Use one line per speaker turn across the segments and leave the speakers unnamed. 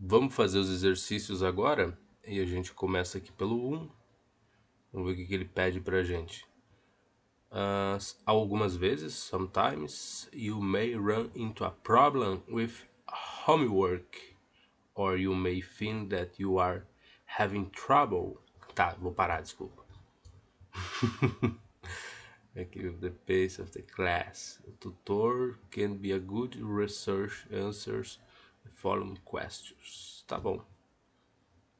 Vamos fazer os exercícios agora e a gente começa aqui pelo 1. Vamos ver o que ele pede pra gente. Algumas vezes, sometimes, you may run into a problem with homework, or you may think that you are having trouble. Tá, vou parar, desculpa. Aqui, with the pace of the class. O tutor can be a good research answers the following questions. Tá bom.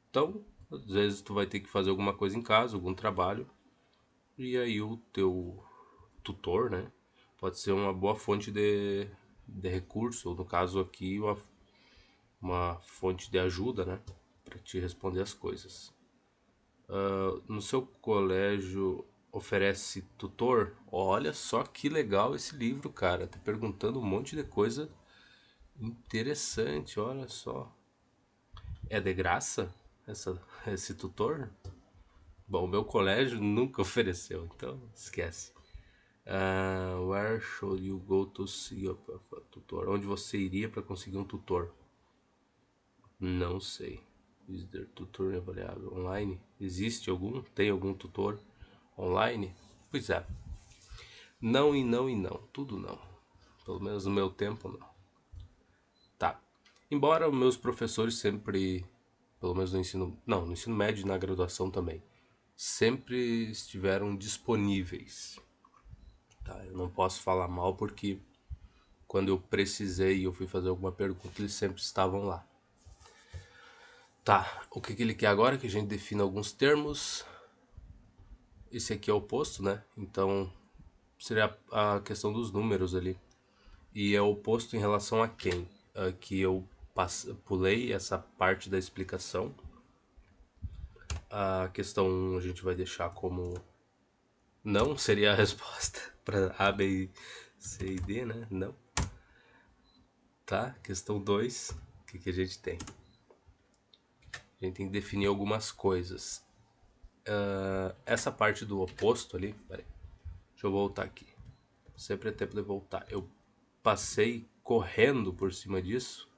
Então, às vezes tu vai ter que fazer alguma coisa em casa, algum trabalho, e aí o teu tutor, né, pode ser uma boa fonte de recurso, ou no caso aqui, uma fonte de ajuda, né, para te responder as coisas. No seu colégio oferece tutor? Olha só que legal esse livro, cara. Tá perguntando um monte de coisa interessante, olha só. É de graça esse tutor? Bom, o meu colégio nunca ofereceu, então esquece. Where should you go to see a tutor? Onde você iria para conseguir um tutor? Não sei. Is there tutor available online? Existe algum? Tem algum tutor online? Pois é. Não e não e não. Tudo não. Pelo menos no meu tempo, não. Tá. Embora meus professores sempre, pelo menos no ensino, não, no ensino médio e na graduação também, sempre estiveram disponíveis. Tá, eu não posso falar mal porque quando eu precisei e eu fui fazer alguma pergunta, eles sempre estavam lá. Tá, o que ele quer agora? Que a gente defina alguns termos. Esse aqui é o oposto, né? Então seria a questão dos números ali. E é oposto em relação a quem? Que eu pulei essa parte da explicação. A questão 1 a gente vai deixar como não, seria a resposta para A, B, C e D, né? Não. Tá? Questão 2, o que a gente tem? A gente tem que definir algumas coisas. Essa parte do oposto ali, peraí, deixa eu voltar aqui. Sempre é tempo de voltar. Eu passei correndo por cima disso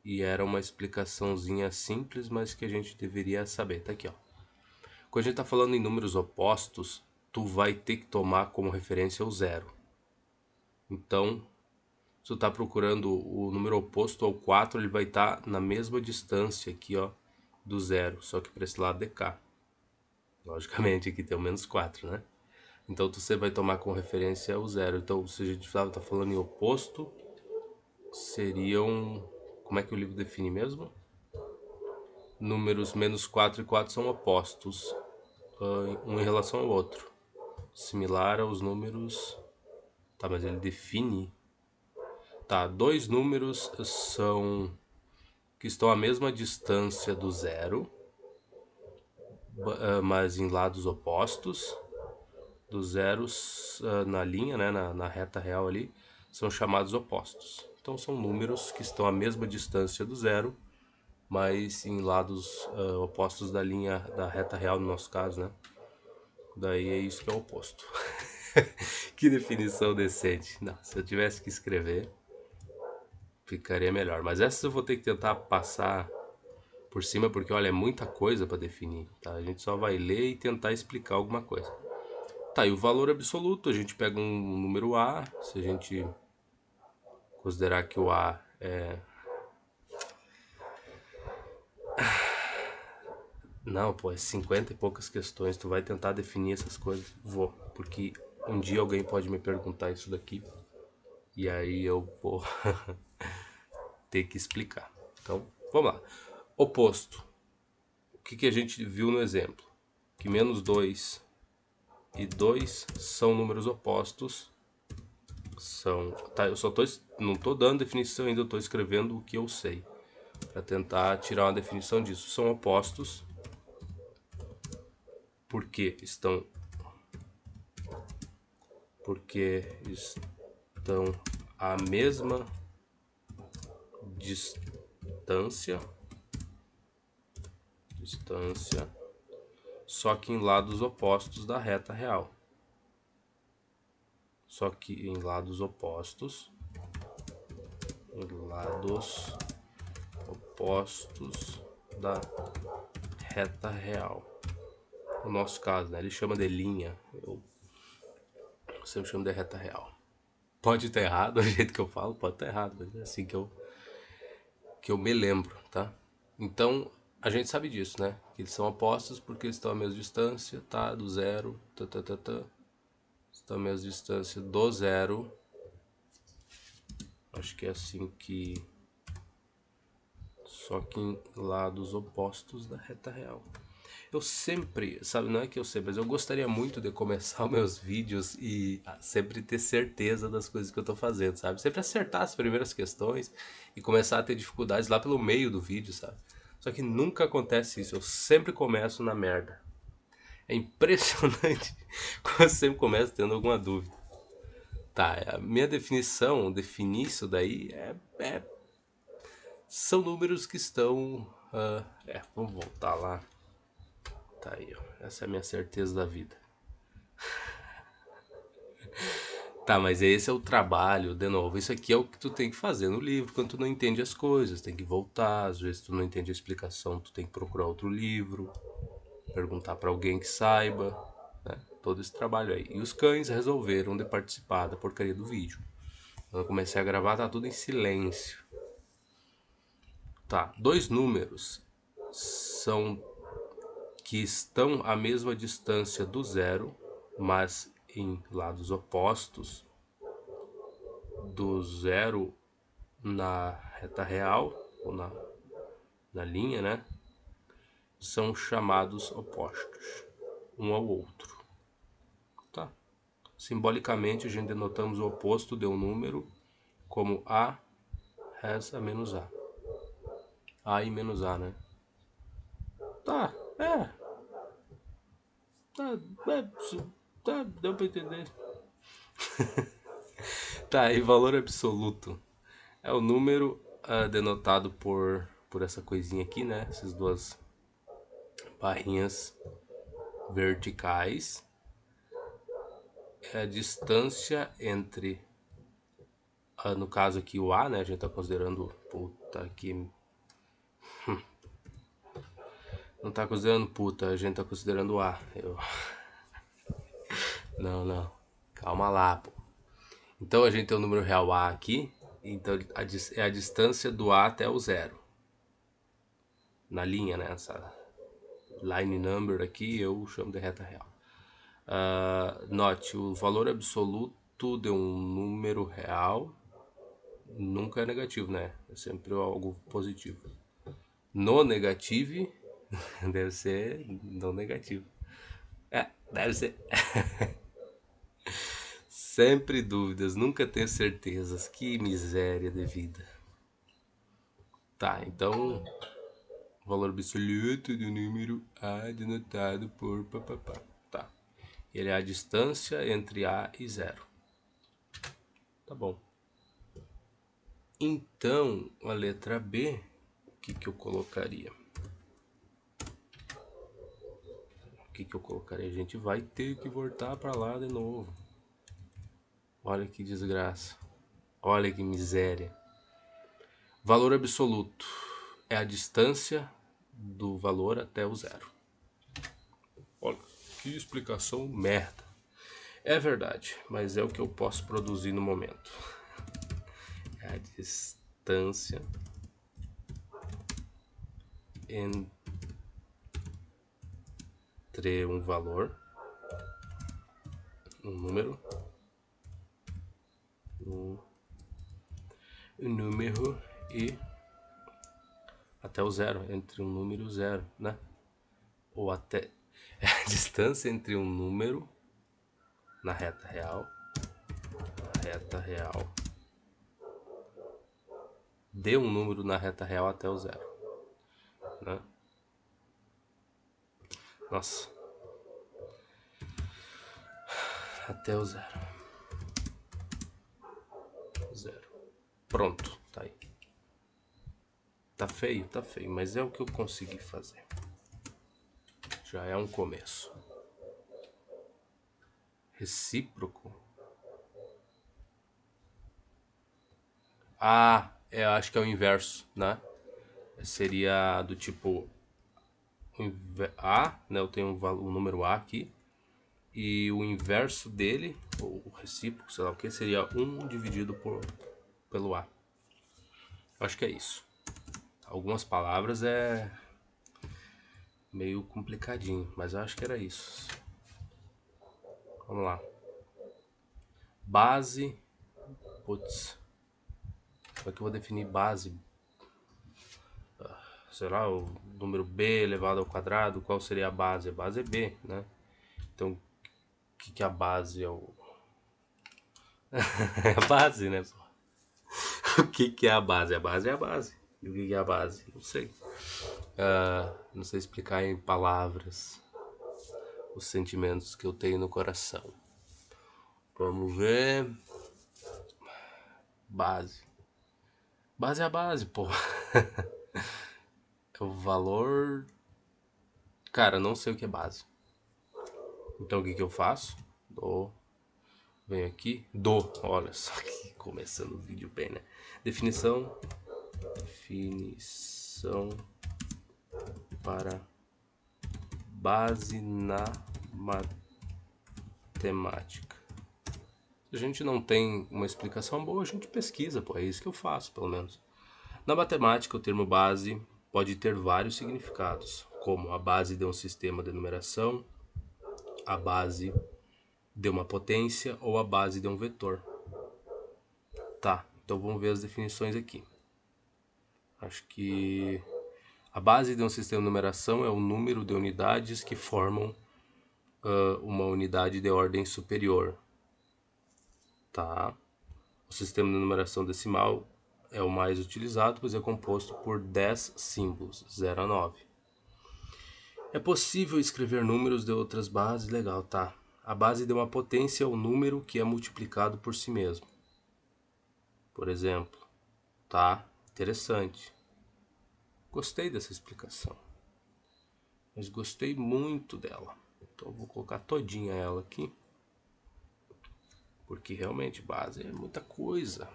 e era uma explicaçãozinha simples, mas que a gente deveria saber. Tá aqui, ó. Quando a gente tá falando em números opostos, tu vai ter que tomar como referência o zero. Então, se tu tá procurando o número oposto ao 4, ele vai estar na mesma distância aqui, ó, do zero, só que para esse lado de cá. Logicamente aqui tem o menos 4, né? Então você vai tomar como referência o zero. Então, se a gente tá falando em oposto, seriam... Como é que o livro define mesmo? Números menos 4 e 4 são opostos, um em relação ao outro. Similar aos números... Tá, mas ele define... Tá, dois números são... que estão à mesma distância do zero, mas em lados opostos. Dos zeros na linha, né, na reta real ali, são chamados opostos. Então são números que estão à mesma distância do zero, mas em lados opostos da linha da reta real no nosso caso, né? Daí é isso que é o oposto. Que definição decente. Não, se eu tivesse que escrever, ficaria melhor. Mas essa eu vou ter que tentar passar por cima, porque olha, é muita coisa para definir, tá? A gente só vai ler e tentar explicar alguma coisa. Tá, e o valor absoluto, a gente pega um número A, se a gente considerar que o A é... Não, pô, é 50 e poucas questões, tu vai tentar definir essas coisas? Vou, porque um dia alguém pode me perguntar isso daqui, e aí eu vou ter que explicar. Então, vamos lá. Oposto. O que a gente viu no exemplo? Que menos 2 e 2 são números opostos. Tá, eu só não tô dando definição ainda, eu tô escrevendo o que eu sei para tentar tirar uma definição disso. São opostos porque estão à mesma distância, só que em lados opostos da reta real. Só que em lados opostos opostos da reta real. No nosso caso, né? Ele chama de linha, eu sempre chamo de reta real. Pode estar errado, do jeito que eu falo, pode estar errado, mas é assim que eu me lembro, tá? Então, a gente sabe disso, né? Que eles são opostos porque eles estão à mesma distância, tá? Do zero, estão à mesma distância do zero. Acho que é assim que... Só que em lados opostos da reta real. Eu sempre, sabe, não é que eu sei, mas eu gostaria muito de começar meus vídeos e sempre ter certeza das coisas que eu tô fazendo, sabe? Sempre acertar as primeiras questões e começar a ter dificuldades lá pelo meio do vídeo, sabe? Só que nunca acontece isso, eu sempre começo na merda. É impressionante como eu sempre começo tendo alguma dúvida. Tá, a minha definição, definir isso daí são números que estão... vamos voltar lá. Tá aí, ó. Essa é a minha certeza da vida. Tá, mas esse é o trabalho, de novo. Isso aqui é o que tu tem que fazer no livro quando tu não entende as coisas. Tem que voltar, às vezes tu não entende a explicação, tu tem que procurar outro livro, perguntar pra alguém que saiba, né? Todo esse trabalho aí. E os cães resolveram de participar da porcaria do vídeo. Quando eu comecei a gravar, tá tudo em silêncio. Tá, dois números são que estão à mesma distância do zero, mas em lados opostos do zero na reta real, ou na linha, né? São chamados opostos um ao outro. Tá? Simbolicamente, a gente denotamos o oposto de um número como A resta menos A. A e menos A, né? Tá, tá, tá, deu pra entender. Tá, e valor absoluto é o número denotado por essa coisinha aqui, né? Essas duas barrinhas verticais. É a distância entre, no caso aqui o A, né? A gente tá considerando, puta que... Não tá considerando puta, a gente tá considerando o A. Não, calma lá, pô. Então a gente tem o número real A aqui, então é a distância do A até o zero. Na linha, né? Essa line number aqui eu chamo de reta real. Note, o valor absoluto de um número real nunca é negativo, né? É sempre algo positivo. No negativo, deve ser no negativo. Deve ser. Sempre dúvidas, nunca tenho certezas. Que miséria de vida. Tá, então, valor absoluto do número A denotado por papapá. Tá. Ele é a distância entre A e zero. Tá bom. Então, a letra B, o que eu colocaria? O que eu colocaria? A gente vai ter que voltar para lá de novo. Olha que desgraça. Olha que miséria. Valor absoluto é a distância do valor até o zero. Olha, que explicação merda. É verdade, mas é o que eu posso produzir no momento. É a distância entre um valor, um número, e até o zero, entre um número e o zero, né? Ou até é a distância entre um número na reta real, de um número na reta real até o zero, né? Nossa, até o zero. Zero. Pronto, tá aí. Tá feio, mas é o que eu consegui fazer. Já é um começo. Recíproco? Eu acho que é o inverso, né? seria do tipo A, né? Eu tenho um número A aqui. E o inverso dele, ou o recíproco, sei lá o que, seria 1 dividido pelo A. Acho que é isso. Algumas palavras é meio complicadinho, mas eu acho que era isso. Vamos lá. Base. Putz. Como é que eu vou definir base? Sei lá, o número b elevado ao quadrado, qual seria a base? A base é b, né? Então, o que é a base? É é a base, né? O que é a base? A base é a base. E o que é a base? Não sei. Não sei explicar em palavras os sentimentos que eu tenho no coração. Vamos ver. Base. Base é a base, pô. É o valor. Cara, não sei o que é base. Então o que eu faço? Venho aqui. Olha só que começando o vídeo bem, né? Definição. Definição para base na matemática. Se a gente não tem uma explicação boa, a gente pesquisa, pô. É isso que eu faço, pelo menos. Na matemática, o termo base pode ter vários significados, como a base de um sistema de numeração, a base de uma potência ou a base de um vetor. Tá, então vamos ver as definições aqui. Acho que a base de um sistema de numeração é o número de unidades que formam uma unidade de ordem superior. Tá. O sistema de numeração decimal é o mais utilizado, pois é composto por 10 símbolos, 0 a 9. É possível escrever números de outras bases, legal, tá. A base de uma potência é o número que é multiplicado por si mesmo. Por exemplo, tá? Interessante. Gostei dessa explicação. Mas gostei muito dela. Então eu vou colocar todinha ela aqui. Porque realmente base é muita coisa.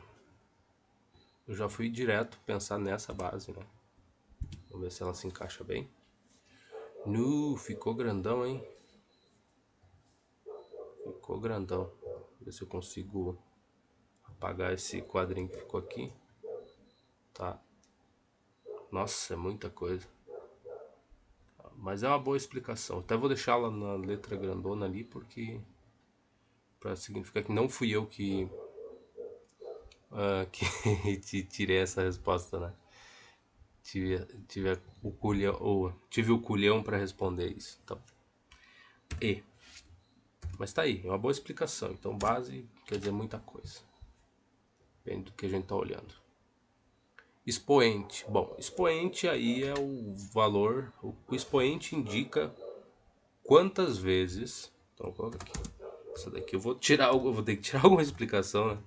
Eu já fui direto pensar nessa base, né? Vamos ver se ela se encaixa bem. Ficou grandão, hein? Ficou grandão. Ver se eu consigo apagar esse quadrinho que ficou aqui. Tá. Nossa, é muita coisa. Mas é uma boa explicação. Até vou deixá-la na letra grandona ali, porque para significar que não fui eu que te tirei essa resposta, né? Tive o culhão para responder isso. Então, E. Mas tá aí, é uma boa explicação. Então, base quer dizer muita coisa. Depende do que a gente tá olhando. Expoente. Bom, expoente aí é o valor. O expoente indica quantas vezes. Então, coloca aqui. Isso daqui eu vou tirar algo, vou ter que tirar alguma explicação, né?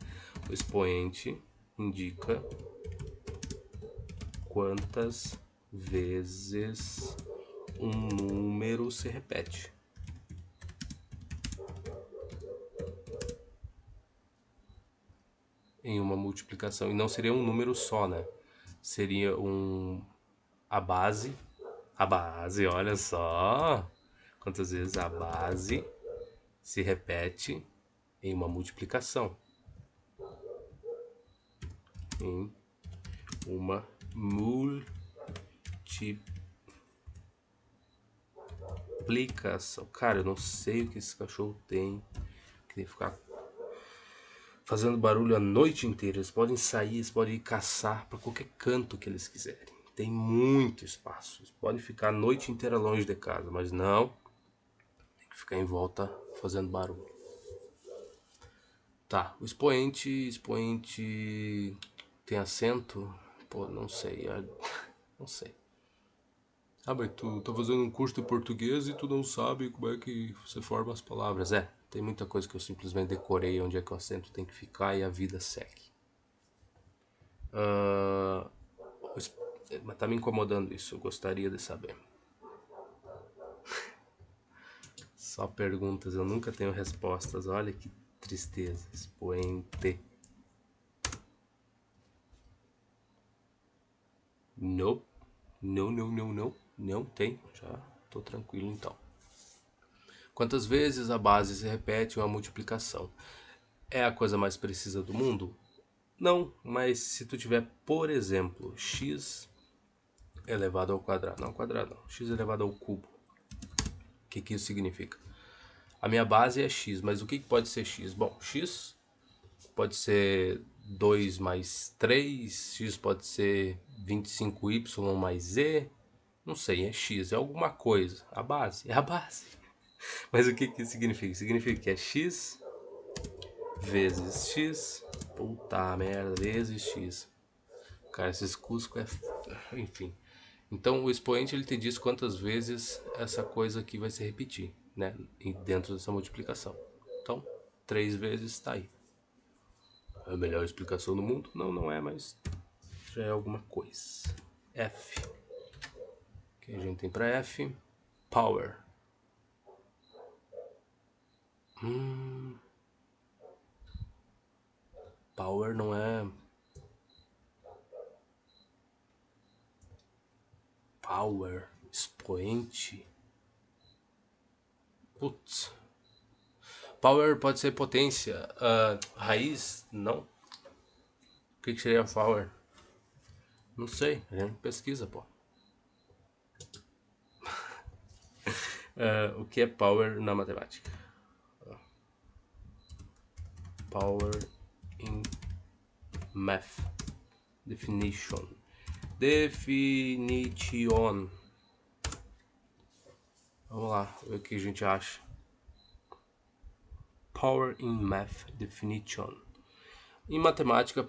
O expoente indica quantas vezes um número se repete. Em uma multiplicação. E não seria um número só, né? Seria a base. A base, olha só. Quantas vezes a base se repete em uma multiplicação. Em uma multiplicação. Cara, eu não sei o que esse cachorro tem. Que ficar fazendo barulho a noite inteira. Eles podem sair, eles podem ir caçar para qualquer canto que eles quiserem. Tem muito espaço. Eles podem ficar a noite inteira longe de casa, mas não. Tem que ficar em volta fazendo barulho. Tá, o expoente tem acento? Pô, não sei. Não sei. Ah, mas tu tá fazendo um curso de português e tu não sabe como é que você forma as palavras. Tem muita coisa que eu simplesmente decorei onde é que o acento tem que ficar e a vida segue. Mas tá me incomodando isso, eu gostaria de saber. Só perguntas, eu nunca tenho respostas. Olha que tristeza. Expoente. Nope. Não, não, não, não. Não tem. Já tô tranquilo então. Quantas vezes a base se repete uma multiplicação? É a coisa mais precisa do mundo? Não, mas se tu tiver, por exemplo, x elevado ao quadrado. Não, quadrado não. X elevado ao cubo. O que isso significa? A minha base é x, mas o que pode ser x? Bom, x pode ser 2 mais 3, x pode ser 25y mais z, não sei, é x, é alguma coisa. A base, é a base. Mas o que significa? Significa que é x vezes x, puta merda, vezes x. Cara, esses Cusco é... Enfim. Então o expoente ele te diz quantas vezes essa coisa aqui vai se repetir, né? Dentro dessa multiplicação. Então, 3 vezes está aí. É a melhor explicação do mundo? Não, não é, mas já é alguma coisa. F. O que a gente tem para F? Power. Power não é... Power. Expoente. Putz. Power pode ser potência. Raiz? Não. O que seria power? Não sei. A gente pesquisa, pô. O que é power na matemática? Power in math. Definition. Definition. Vamos lá, ver o que a gente acha. Power in math definition. Em matemática,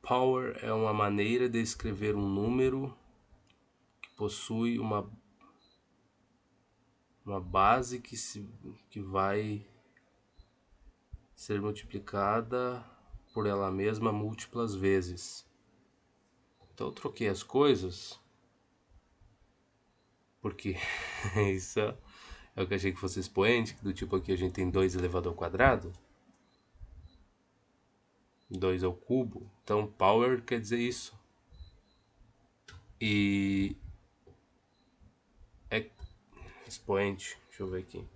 power é uma maneira de escrever um número que possui uma base que vai ser multiplicada por ela mesma múltiplas vezes. Então eu troquei as coisas porque isso é o que eu achei que fosse expoente, do tipo aqui a gente tem 2 elevado ao quadrado, 2 ao cubo, então power quer dizer isso. E é expoente, deixa eu ver aqui.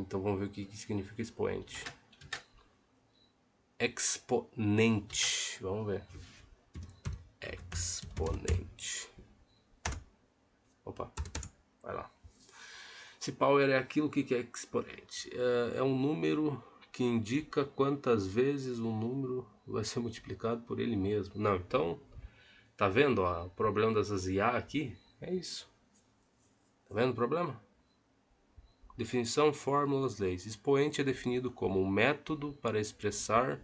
Então vamos ver o que significa expoente. Exponente, vamos ver. Exponente. Opa, vai lá. Se power é aquilo, o que é exponente? É um número que indica quantas vezes um número vai ser multiplicado por ele mesmo. Não, então, tá vendo ó, o problema dessas IA aqui? É isso. Tá vendo o problema? Definição, fórmulas, leis. Expoente é definido como um método para expressar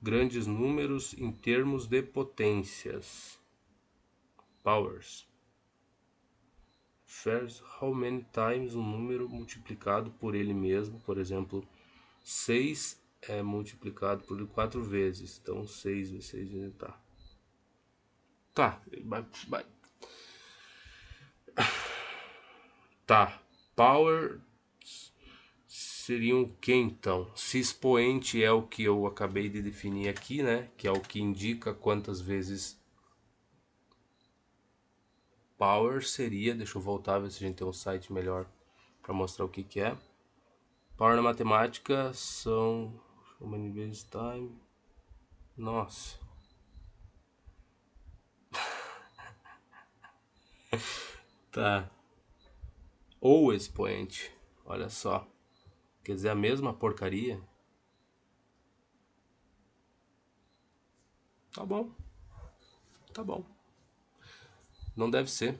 grandes números em termos de potências. Powers. First, how many times um número multiplicado por ele mesmo. Por exemplo, 6 é multiplicado por 4 vezes. Então 6 vezes 6 vezes tá. Tá. Tá. Power seria o que então? Se expoente é o que eu acabei de definir aqui, né? Que é o que indica quantas vezes power seria. Deixa eu voltar, ver se a gente tem um site melhor para mostrar o que é. Power na matemática são... How many vezes time? Nossa. Tá. Ou expoente. Olha só. Quer dizer, a mesma porcaria. Tá bom. Tá bom. Não deve ser.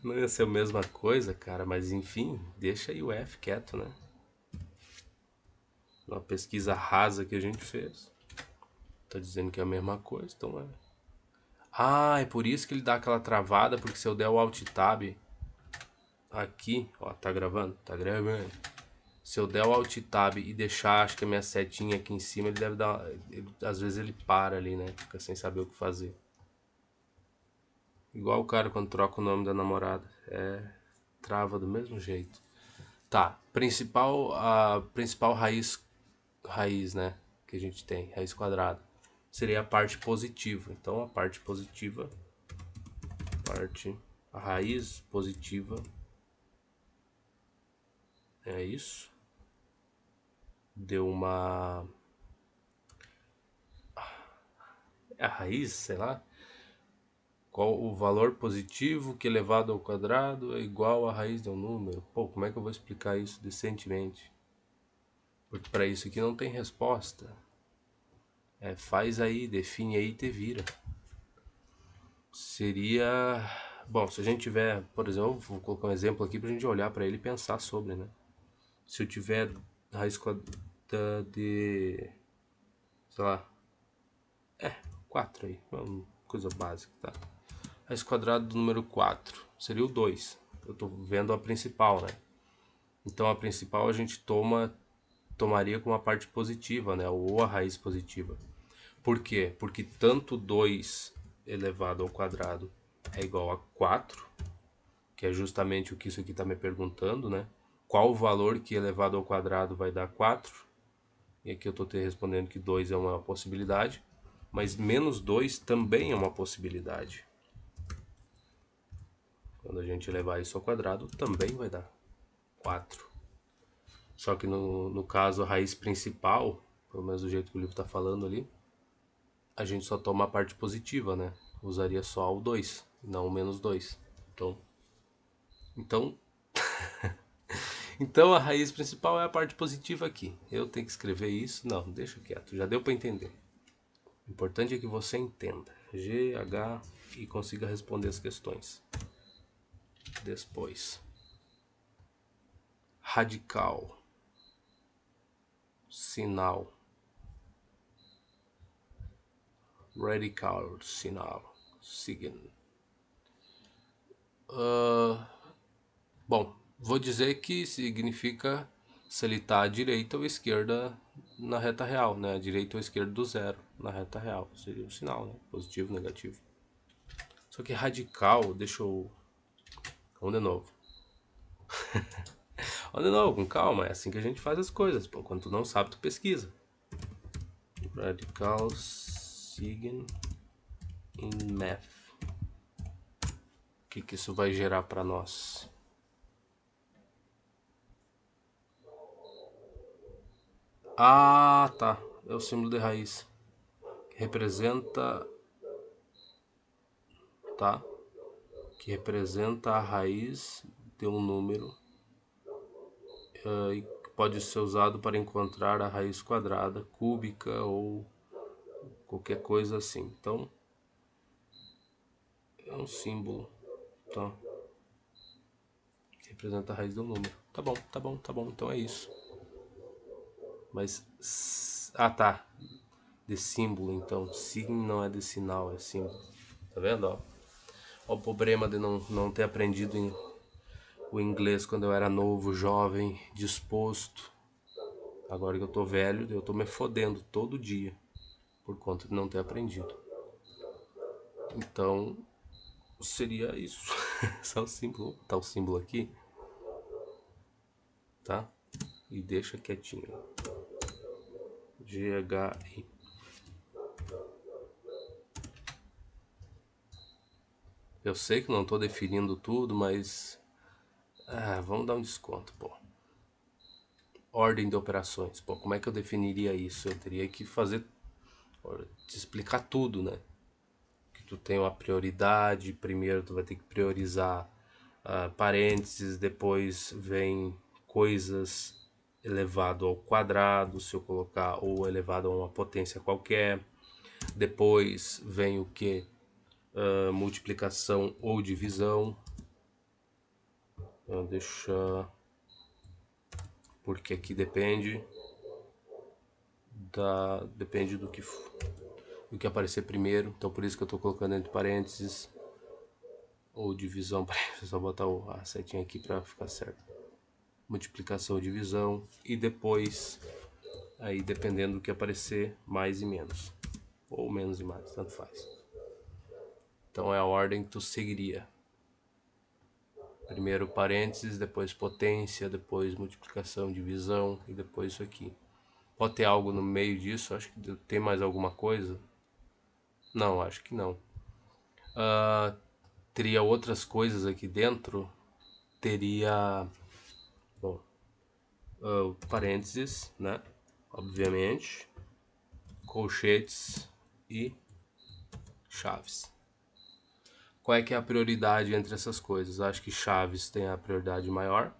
Não ia ser a mesma coisa, cara, mas enfim, deixa aí o F quieto, né? Uma pesquisa rasa que a gente fez. Tá dizendo que é a mesma coisa, então é. Ah, é por isso que ele dá aquela travada, porque se eu der o Alt Tab aqui, ó, tá gravando? Tá gravando. Se eu der o Alt Tab e deixar, acho que a minha setinha aqui em cima, ele deve dar. Às vezes ele para ali, né? Fica sem saber o que fazer. Igual o cara quando troca o nome da namorada. É. Trava do mesmo jeito. Tá. A principal raiz, né? Que a gente tem. Raiz quadrada. seria a parte positiva. Então a parte positiva, a raiz positiva é isso. Deu uma... a raiz, sei lá. Qual o valor positivo que elevado ao quadrado é igual à raiz de um número? Pô, como é que eu vou explicar isso decentemente? Porque para isso aqui não tem resposta. Faz aí, define aí e te vira. Seria... Bom, se a gente tiver, por exemplo, vou colocar um exemplo aqui pra gente olhar para ele e pensar sobre, né? Se eu tiver raiz quadrada de... sei lá... 4 aí, uma coisa básica, tá? Raiz quadrada do número 4 seria o 2. Eu tô vendo a principal, né? Então a principal a gente tomaria como a parte positiva, né? Ou a raiz positiva. Por quê? Porque tanto 2 elevado ao quadrado é igual a 4, que é justamente o que isso aqui está me perguntando, né? Qual o valor que elevado ao quadrado vai dar 4? E aqui eu estou te respondendo que 2 é uma possibilidade, mas menos 2 também é uma possibilidade. Quando a gente levar isso ao quadrado, também vai dar 4. Só que no caso, a raiz principal, pelo menos do jeito que o livro está falando ali, a gente só toma a parte positiva, né? Usaria só o 2, não o menos 2. Então, então a raiz principal é a parte positiva aqui. Eu tenho que escrever isso? Não, deixa quieto, já deu para entender. O importante é que você entenda. G, H e consiga responder as questões. Depois. Radical. Sinal. Radical, sinal. Sign. Bom, vou dizer que significa se ele está à direita ou à esquerda na reta real, né? À direita ou à esquerda do zero na reta real. Seria o sinal, né? Positivo, negativo. Só que radical, deixa eu... Vamos de novo. Vamos de novo, com calma. É assim que a gente faz as coisas. Pô, quando tu não sabe, tu pesquisa. Radical sign in math. O que isso vai gerar para nós? Ah, tá. É o símbolo de raiz. Que representa... Tá? Que representa a raiz de um número e pode ser usado para encontrar a raiz quadrada, cúbica ou qualquer coisa assim. Então, é um símbolo, tá? Que representa a raiz de um número. Tá bom, tá bom, tá bom. Então é isso. Mas... Ah, tá. De símbolo, então. Signo não é de sinal, é símbolo. Tá vendo, ó? Ó o problema de não ter aprendido o inglês quando eu era novo, jovem, disposto. Agora que eu tô velho, eu tô me fodendo todo dia por conta de não ter aprendido. Então, seria isso. Só o símbolo. Tá o símbolo aqui, tá? E deixa quietinho. GHI. Eu sei que não tô definindo tudo, mas vamos dar um desconto, pô. Ordem de operações. Pô, como é que eu definiria isso? Eu teria que te explicar tudo, né? Que tu tem uma prioridade, primeiro tu vai ter que priorizar parênteses, depois vem coisas elevado ao quadrado, se eu colocar, ou elevado a uma potência qualquer. Depois vem o que? Multiplicação ou divisão. Deixa... Porque aqui depende do que aparecer primeiro. Então por isso que eu estou colocando entre parênteses ou divisão. Para só botar a setinha aqui para ficar certo. Multiplicação ou divisão. E depois, aí dependendo do que aparecer, mais e menos. Ou menos e mais, tanto faz. Então é a ordem que tu seguiria. Primeiro parênteses, depois potência, depois multiplicação, divisão e depois isso aqui. Pode ter algo no meio disso, acho que tem mais alguma coisa. Não, acho que não. Ah, teria outras coisas aqui dentro. Teria, bom, parênteses, né? Obviamente, colchetes e chaves. Qual é que é a prioridade entre essas coisas? Acho que chaves tem a prioridade maior,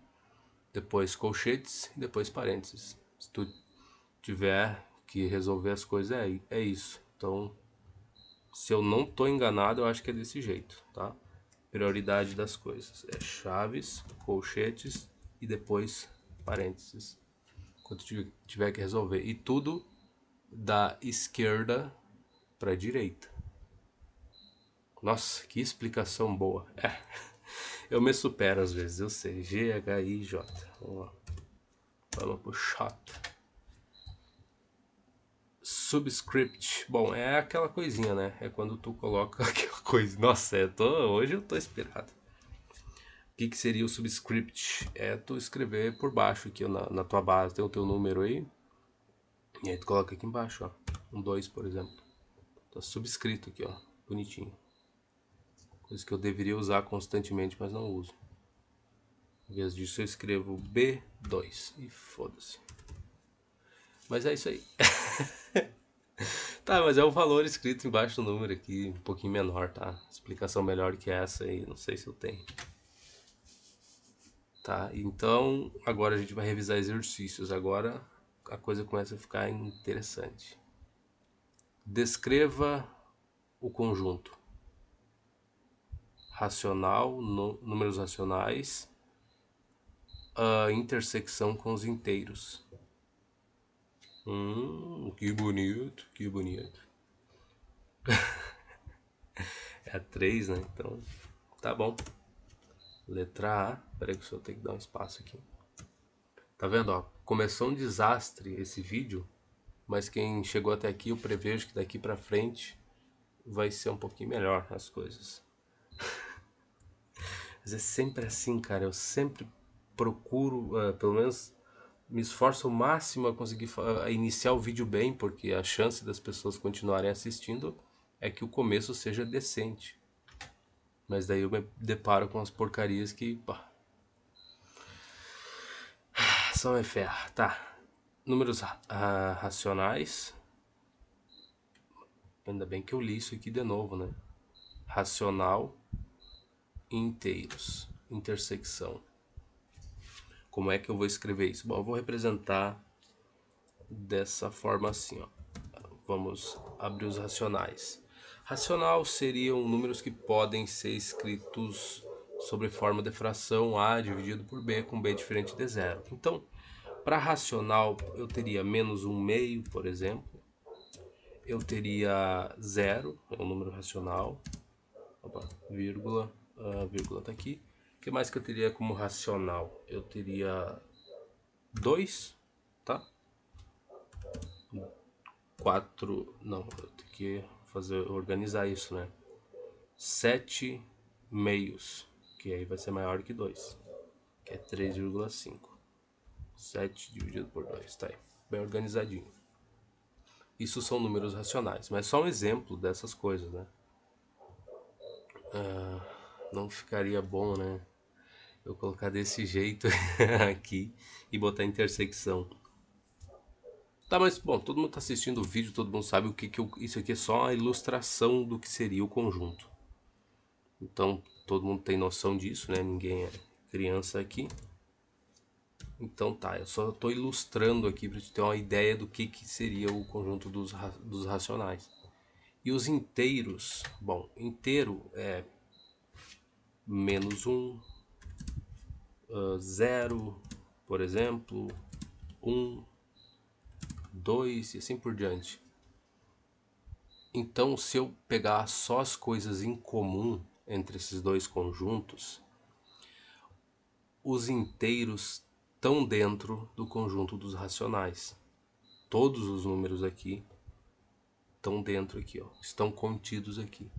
depois colchetes e depois parênteses. Se tu tiver que resolver as coisas, é isso. Então, se eu não tô enganado, eu acho que é desse jeito, tá? Prioridade das coisas é chaves, colchetes e depois parênteses. Quando tiver que resolver. E tudo da esquerda para direita. Nossa, que explicação boa. Eu me supero às vezes, eu sei. G-H-I-J. Vamos lá. Vamos pro shot. Subscript. Bom, é aquela coisinha, né? É quando tu coloca aquela coisa. Nossa, hoje eu tô inspirado. O que seria o subscript? É tu escrever por baixo aqui na tua base. Tem o teu número aí. E aí tu coloca aqui embaixo, ó. Um 2, por exemplo. Tá subscrito aqui, ó. Bonitinho. Coisa que eu deveria usar constantemente, mas não uso. Em vez disso eu escrevo B2 e foda-se. Mas é isso aí. Tá, mas é o valor escrito embaixo do número aqui, um pouquinho menor, tá? Explicação melhor que essa aí, não sei se eu tenho. Tá, então agora a gente vai revisar exercícios. Agora a coisa começa a ficar interessante. Descreva o conjunto racional, números racionais, a intersecção com os inteiros. Que bonito, que bonito. É a 3, né? Então, tá bom. Letra A. Peraí que o senhor tem que dar um espaço aqui. Tá vendo, ó? Começou um desastre esse vídeo, mas quem chegou até aqui, eu prevejo que daqui pra frente vai ser um pouquinho melhor as coisas. Mas é sempre assim, cara. Eu sempre procuro, pelo menos me esforço ao máximo a conseguir a iniciar o vídeo bem, porque a chance das pessoas continuarem assistindo é que o começo seja decente. Mas daí eu me deparo com as porcarias que, pá, são é ferro. Tá. Números racionais. Ainda bem que eu li isso aqui de novo, né? Racional, inteiros, intersecção. Como é que eu vou escrever isso? Bom, eu vou representar dessa forma assim, ó. Vamos abrir os racionais. Racional seriam números que podem ser escritos sobre forma de fração A dividido por B com B diferente de zero. Então, para racional, eu teria menos 1/2, por exemplo. Eu teria zero, é um número racional. Opa, vírgula, vírgula tá aqui. O que mais que eu teria como racional? Eu teria 2, tá? 4, não, eu tenho que organizar isso, né? 7 meios, que aí vai ser maior que 2, que é 3,5. 7 dividido por 2, tá aí, bem organizadinho. Isso são números racionais, mas só um exemplo dessas coisas, né? Não ficaria bom, né? Eu colocar desse jeito aqui e botar intersecção. Tá, mas bom, todo mundo tá assistindo o vídeo, todo mundo sabe o que isso aqui é só a ilustração do que seria o conjunto. Então, todo mundo tem noção disso, né? Ninguém é criança aqui. Então tá, eu só estou ilustrando aqui para te ter uma ideia do que seria o conjunto dos racionais. E os inteiros, bom, inteiro é menos 1, 0, por exemplo, 1, 2 e assim por diante. Então, se eu pegar só as coisas em comum entre esses dois conjuntos, os inteiros estão dentro do conjunto dos racionais. Todos os números aqui estão dentro aqui, ó, estão contidos aqui.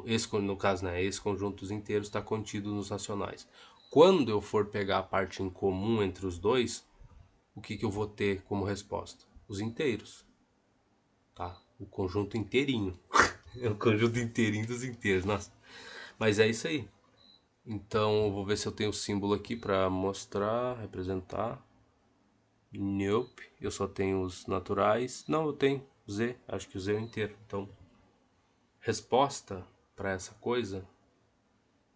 Esse, no caso, né, esse conjunto dos inteiros está contido nos racionais. Quando eu for pegar a parte em comum entre os dois, o que eu vou ter como resposta? Os inteiros, tá? O conjunto inteirinho. É o conjunto inteirinho dos inteiros, nossa. Mas é isso aí. Então, eu vou ver se eu tenho o símbolo aqui para mostrar, representar. Nope, eu só tenho os naturais. Não, eu tenho Z, acho que o Z é o inteiro. Então, resposta para essa coisa,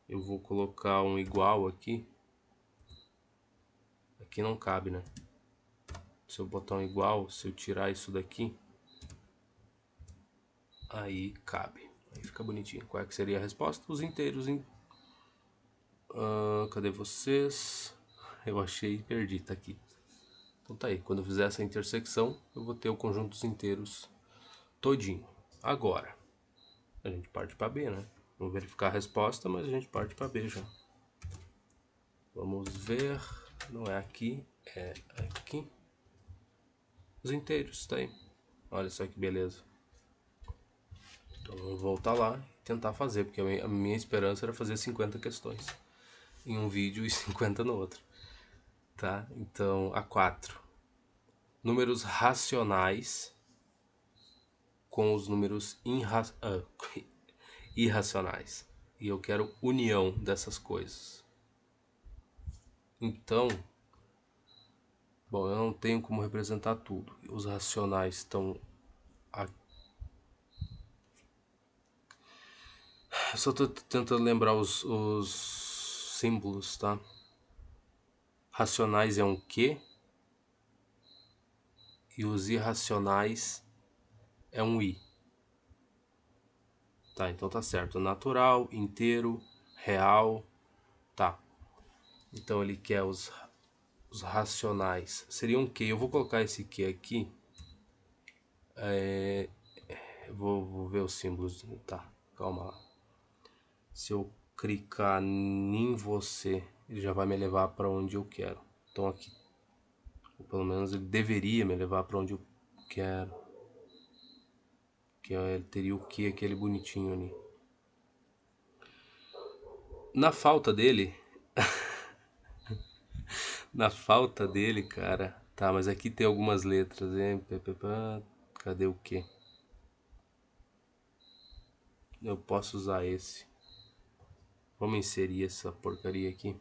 eu vou colocar um igual aqui. Aqui não cabe, né? Se eu botar um igual, se eu tirar isso daqui, aí cabe. Aí fica bonitinho. Qual é que seria a resposta? Os inteiros. Cadê vocês? Eu achei e perdi, tá aqui. Então tá aí. Quando eu fizer essa intersecção, eu vou ter o conjunto dos inteiros todinho. Agora, a gente parte para B, né? Vamos verificar a resposta, mas a gente parte para B já. Vamos ver. Não é aqui, é aqui. Os inteiros, tá aí. Olha só que beleza. Então vamos voltar lá e tentar fazer, porque a minha esperança era fazer 50 questões em um vídeo e 50 no outro. Tá? Então, a 4. Números racionais com os números irracionais. E eu quero união dessas coisas. Então, bom, eu não tenho como representar tudo. Os racionais estão aqui. Eu só estou tentando lembrar os símbolos, tá? Racionais é um Q e os irracionais é um I. Tá, então tá certo. Natural, inteiro, real, tá. Então ele quer os racionais. Seria um Q. Eu vou colocar esse Q aqui. Vou ver os símbolos. Tá, calma lá. Se eu clicar em você, ele já vai me levar para onde eu quero. Então aqui, ou pelo menos ele deveria me levar para onde eu quero. Que ele teria o que aquele bonitinho ali. Na falta dele, cara. Tá, mas aqui tem algumas letras, hein? Cadê o que? Eu posso usar esse. Vamos inserir essa porcaria aqui.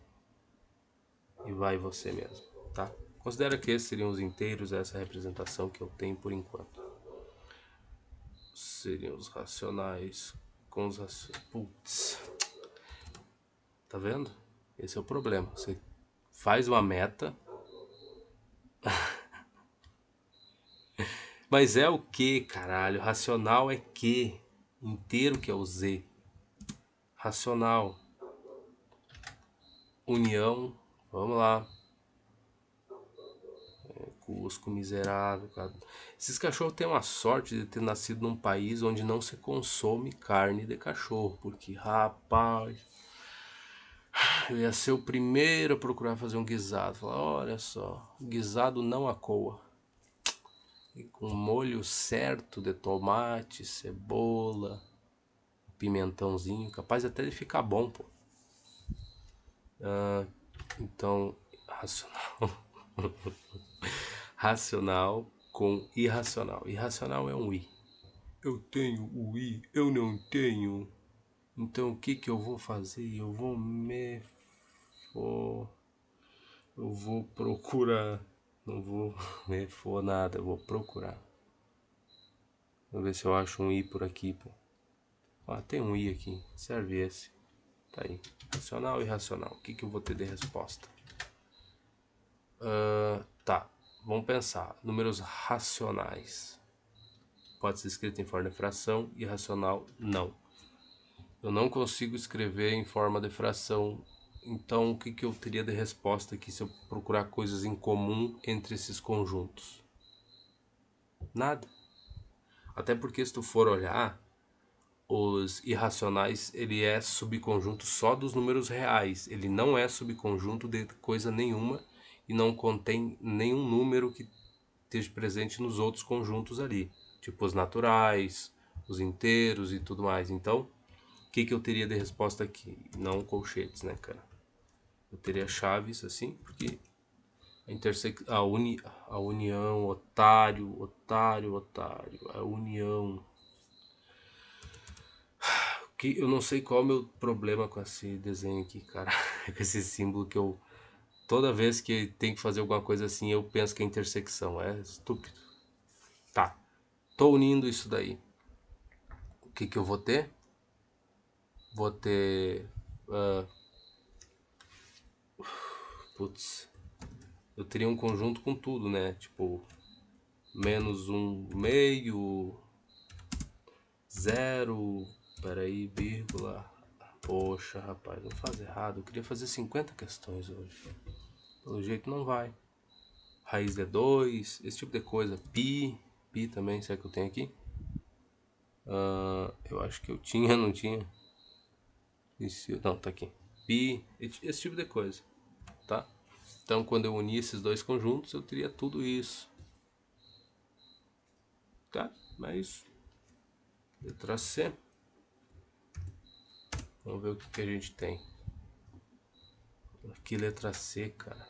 E vai você mesmo, tá? Considera que esses seriam os inteiros, essa representação que eu tenho por enquanto. Seriam os racionais com os racionais. Putz. Tá vendo? Esse é o problema. Você faz uma meta. Mas é o que, caralho? Racional é que. Inteiro que é o Z. Racional. União. Vamos lá. Cusco, miserável, cara. Esses cachorros têm uma sorte de ter nascido num país onde não se consome carne de cachorro. Porque, rapaz, eu ia ser o primeiro a procurar fazer um guisado. Falar, olha só, guisado não a coa. E com molho certo de tomate, cebola, pimentãozinho, capaz até de ficar bom, pô. Então, racional. Racional com irracional. Irracional é um I. Eu tenho o I, eu não tenho. Então o que que eu vou fazer? Eu vou procurar. Não vou me for nada, eu vou procurar. Vou ver se eu acho um I por aqui, pô. Ah, tem um I aqui. Serve esse. Tá aí. Racional e irracional. O que que eu vou ter de resposta? Tá. Vamos pensar. Números racionais. Pode ser escrito em forma de fração. Irracional, não. Eu não consigo escrever em forma de fração. Então, o que que eu teria de resposta aqui se eu procurar coisas em comum entre esses conjuntos? Nada. Até porque se tu for olhar, os irracionais, ele é subconjunto só dos números reais. Ele não é subconjunto de coisa nenhuma e não contém nenhum número que esteja presente nos outros conjuntos ali. Tipo os naturais, os inteiros e tudo mais. Então, o que que eu teria de resposta aqui? Não colchetes, né, cara? Eu teria chaves assim, porque a união, otário, a união. Que eu não sei qual é o meu problema com esse desenho aqui, cara. Com esse símbolo que eu... Toda vez que tem que fazer alguma coisa assim, eu penso que é intersecção. É estúpido. Tá. Tô unindo isso daí. O que que eu vou ter? Vou ter... putz. Eu teria um conjunto com tudo, né? Tipo... Menos um meio... Zero... Peraí, vírgula... Poxa, rapaz, não faz errado. Eu queria fazer 50 questões hoje. Pelo jeito não vai. Raiz de 2, esse tipo de coisa. Pi também, será que eu tenho aqui? Eu acho que eu tinha, não tinha? Não, tá aqui. Pi, esse tipo de coisa, tá? Então quando eu unir esses dois conjuntos, eu teria tudo isso. Tá? É isso. Letra C. Vamos ver o que a gente tem. Aqui, letra C, cara.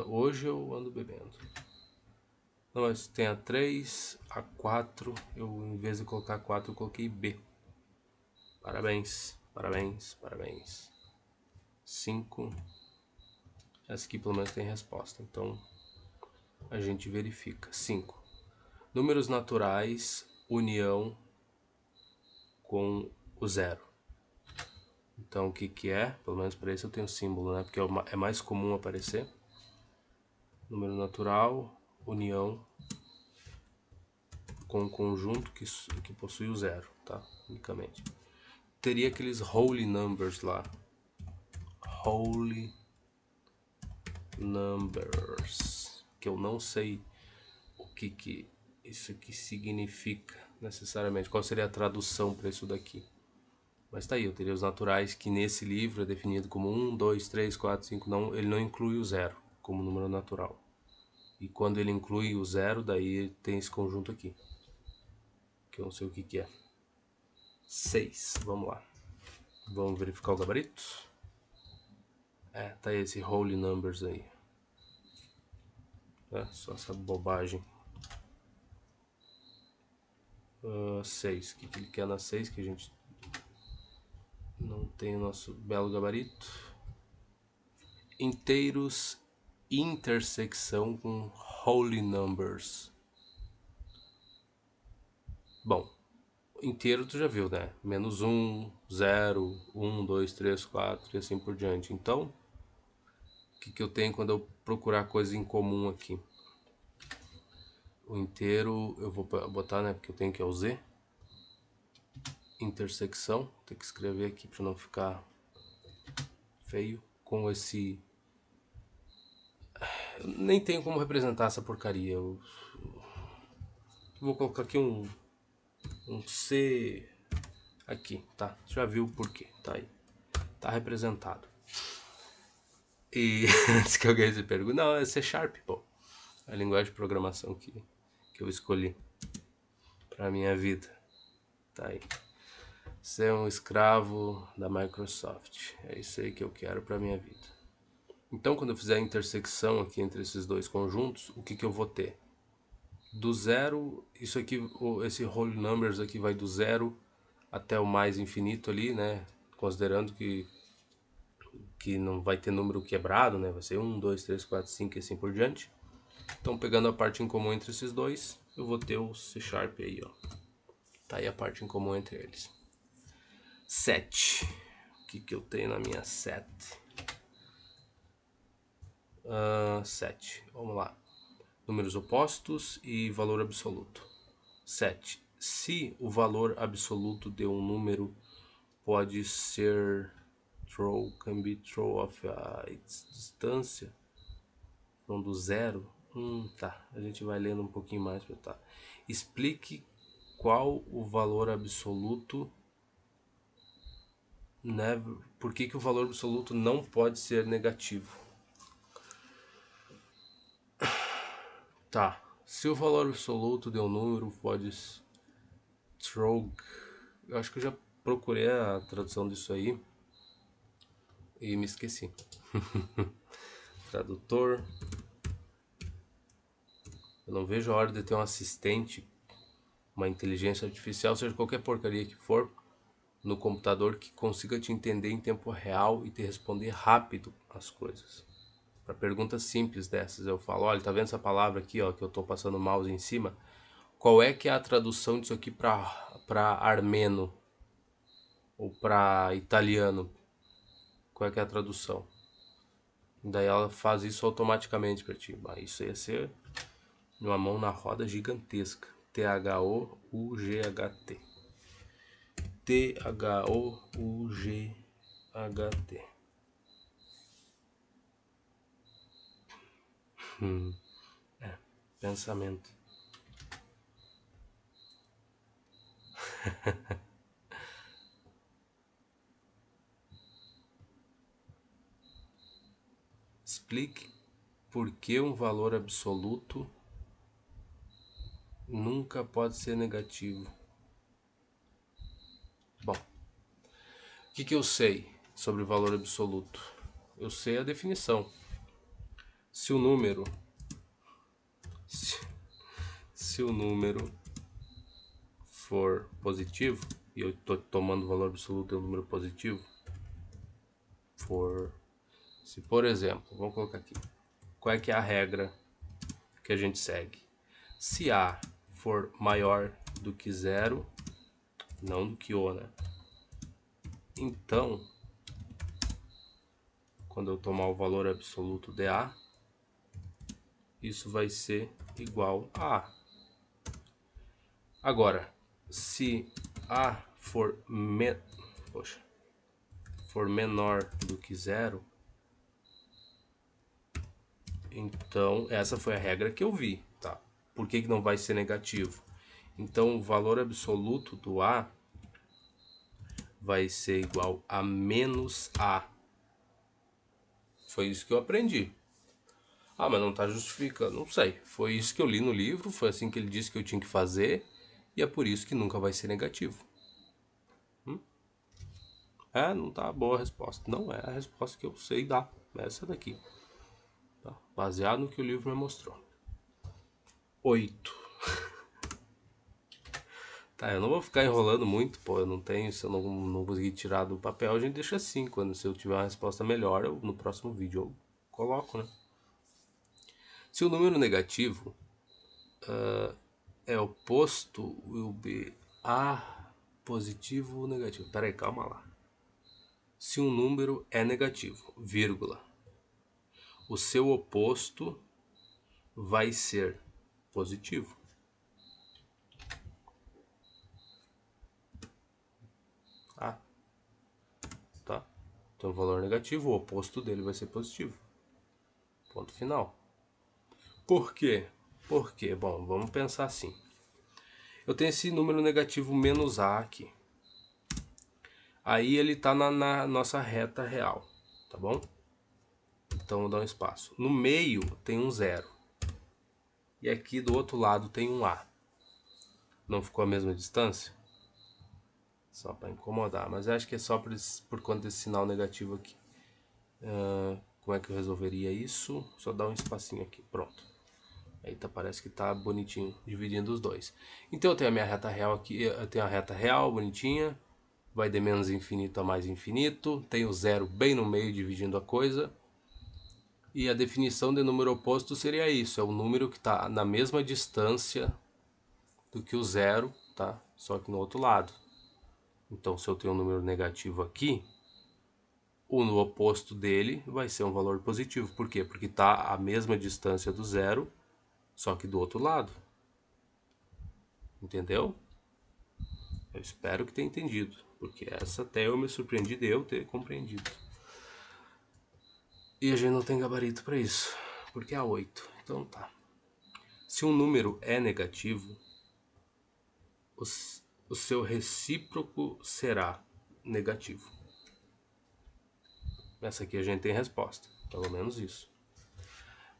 Hoje eu ando bebendo. Não, mas tem a 3, a 4. Eu, em vez de colocar 4, eu coloquei B. Parabéns, parabéns, parabéns. 5. Essa aqui pelo menos tem resposta. Então a gente verifica. 5. Números naturais, união com o zero. Então o que que é? Pelo menos para esse eu tenho símbolo, né? Porque é mais comum aparecer. Número natural, união com um conjunto que possui o zero, tá? Unicamente. Teria aqueles whole numbers lá. Whole numbers. Que eu não sei o que isso aqui significa necessariamente. Qual seria a tradução para isso daqui? Mas tá aí, eu teria os naturais que nesse livro é definido como 1, 2, 3, 4, 5. Não, ele não inclui o zero como número natural. E quando ele inclui o zero, daí tem esse conjunto aqui. Que eu não sei o que é. 6, vamos lá. Vamos verificar o gabarito? Tá aí esse whole numbers aí. Só essa bobagem. 6, o que ele quer na 6 que a gente não tem o nosso belo gabarito? Inteiros, intersecção com whole numbers. Bom, inteiro tu já viu, né? Menos 1, 0, 1, 2, 3, 4 e assim por diante. Então, o que eu tenho quando eu procurar coisa em comum aqui? O inteiro eu vou botar, né? Porque eu tenho que é o Z. Intersecção, tem que escrever aqui para não ficar feio. Com esse... Eu nem tenho como representar essa porcaria. Eu vou colocar aqui um C aqui, tá? Já viu o porquê, tá aí. Tá representado. E antes que alguém se pergunte, não, é C Sharp, pô. A linguagem de programação que eu escolhi pra minha vida. Tá aí. Ser um escravo da Microsoft. É isso aí que eu quero pra minha vida. Então, quando eu fizer a intersecção aqui entre esses dois conjuntos, o que eu vou ter? Do zero, isso aqui, esse whole numbers aqui vai do zero até o mais infinito ali, né? Considerando que não vai ter número quebrado, né? Vai ser 1, 2, 3, 4, 5 e assim por diante. Então, pegando a parte em comum entre esses dois, eu vou ter o C Sharp aí, ó. Tá aí a parte em comum entre eles. 7. O que eu tenho na minha 7? 7. Vamos lá. Números opostos e valor absoluto. 7. Se o valor absoluto de um número pode ser can be throw of a distância from do zero. Tá. A gente vai lendo um pouquinho mais para tá. Explique qual o valor absoluto, né? Por que o valor absoluto não pode ser negativo? Tá. Se o valor absoluto de um número pode throw, eu acho que eu já procurei a tradução disso aí e me esqueci. Tradutor. Eu não vejo a hora de ter um assistente uma inteligência artificial, seja qualquer porcaria que for, no computador que consiga te entender em tempo real e te responder rápido as coisas. Para perguntas simples dessas, eu falo, olha, tá vendo essa palavra aqui, ó, que eu tô passando o mouse em cima? Qual é que é a tradução disso aqui para armeno ou para italiano? Qual é que é a tradução? Daí ela faz isso automaticamente para ti. Isso ia ser uma mão na roda gigantesca. T-H-O-U-G-H-T. T-H-O-U-G-H-T. Pensamento. Explique por que um valor absoluto nunca pode ser negativo. Bom, o que eu sei sobre valor absoluto? Eu sei a definição. Se o número se o número for positivo, e eu estou tomando o valor absoluto é um número positivo, se por exemplo, vamos colocar aqui, qual é que é a regra que a gente segue? Se A for maior do que zero, não do que O, né? Então, quando eu tomar o valor absoluto de A, isso vai ser igual a A. Agora, se A for menor do que zero, então essa foi a regra que eu vi, tá? Por que não vai ser negativo? Então o valor absoluto do A vai ser igual a menos A. Foi isso que eu aprendi. Ah, mas não está justificando. Não sei. Foi isso que eu li no livro, foi assim que ele disse que eu tinha que fazer, e é por isso que nunca vai ser negativo. Não tá boa a resposta. Não é a resposta que eu sei dar. É essa daqui. Tá? Baseado no que o livro me mostrou. 8. Tá, eu não vou ficar enrolando muito, pô. Eu não tenho. Se eu não conseguir tirar do papel, a gente deixa assim. Quando se eu tiver uma resposta melhor, no próximo vídeo eu coloco, né? Se o número negativo é oposto, will be A positivo ou negativo. Pera aí, calma lá. Se um número é negativo, vírgula, o seu oposto vai ser positivo. Ah, tá? Então, o valor negativo, o oposto dele vai ser positivo. Ponto final. Por quê? Por quê? Bom, vamos pensar assim. Eu tenho esse número negativo menos A aqui. Aí ele está na nossa reta real, tá bom? Então vou dar um espaço. No meio tem um zero. E aqui do outro lado tem um A. Não ficou a mesma distância? Só para incomodar, mas eu acho que é só por conta desse sinal negativo aqui. Como é que eu resolveria isso? Só dar um espacinho aqui, pronto. Eita, parece que tá bonitinho, dividindo os dois. Então eu tenho a minha reta real aqui, eu tenho a reta real bonitinha, vai de menos infinito a mais infinito, tem o zero bem no meio dividindo a coisa. E a definição de número oposto seria isso, é o número que está na mesma distância do que o zero, tá? Só que no outro lado. Então se eu tenho um número negativo aqui, o no oposto dele vai ser um valor positivo. Por quê? Porque está a mesma distância do zero, só que do outro lado. Entendeu? Eu espero que tenha entendido, porque essa até eu me surpreendi de eu ter compreendido. E a gente não tem gabarito para isso, porque é 8. Então tá. Se um número é negativo, o seu recíproco será negativo. Essa aqui a gente tem resposta, pelo menos isso.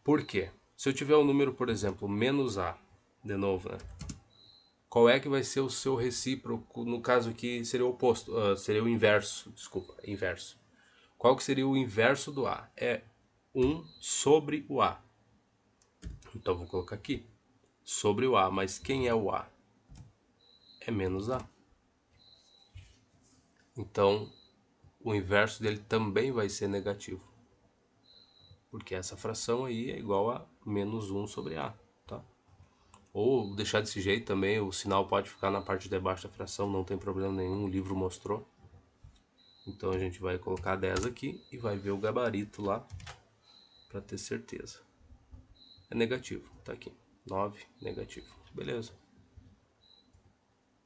Por quê? Se eu tiver um número, por exemplo, menos A, de novo, né? Qual é que vai ser o seu recíproco? No caso aqui seria o oposto, seria o inverso, desculpa, inverso. Qual que seria o inverso do A? É 1 sobre o A. Então vou colocar aqui, sobre o A, mas quem é o A? é menos A. Então, o inverso dele também vai ser negativo. Porque essa fração aí é igual a menos 1 sobre A, tá? Ou deixar desse jeito também, o sinal pode ficar na parte de baixo da fração, não tem problema nenhum, o livro mostrou. Então a gente vai colocar 10 aqui e vai ver o gabarito lá para ter certeza. É negativo, tá aqui, 9, negativo, beleza.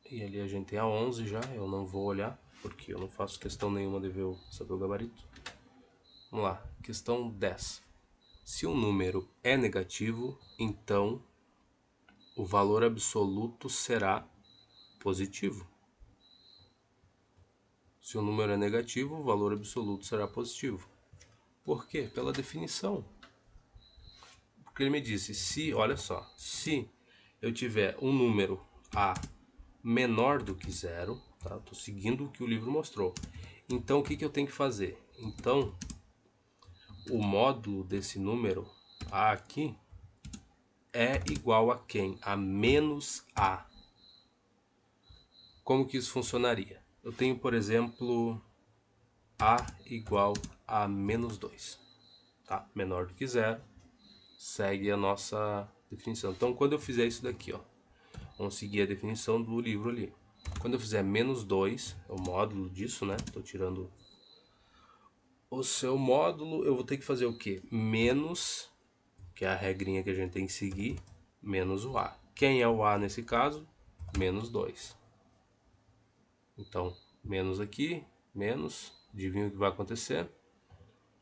E ali a gente tem a 11 já, eu não vou olhar, porque eu não faço questão nenhuma de ver saber o gabarito. Vamos lá, questão 10. Se um número é negativo, então o valor absoluto será positivo. Se o número é negativo, o valor absoluto será positivo. Por quê? Pela definição. Porque ele me disse, se, olha só, se eu tiver um número A menor do que zero, tá? Estou seguindo o que o livro mostrou. Então, o que eu tenho que fazer? Então, o módulo desse número A aqui é igual a quem? A menos A. Como que isso funcionaria? Eu tenho, por exemplo, A igual a menos 2. Tá? Menor do que zero. Segue a nossa definição. Então, quando eu fizer isso daqui, ó, vamos seguir a definição do livro ali. Quando eu fizer menos 2, é o módulo disso, né? Estou tirando o seu módulo, eu vou ter que fazer o quê? Menos, que é a regrinha que a gente tem que seguir, menos o A. Quem é o A nesse caso? Menos 2. Então, menos aqui, menos, adivinha o que vai acontecer?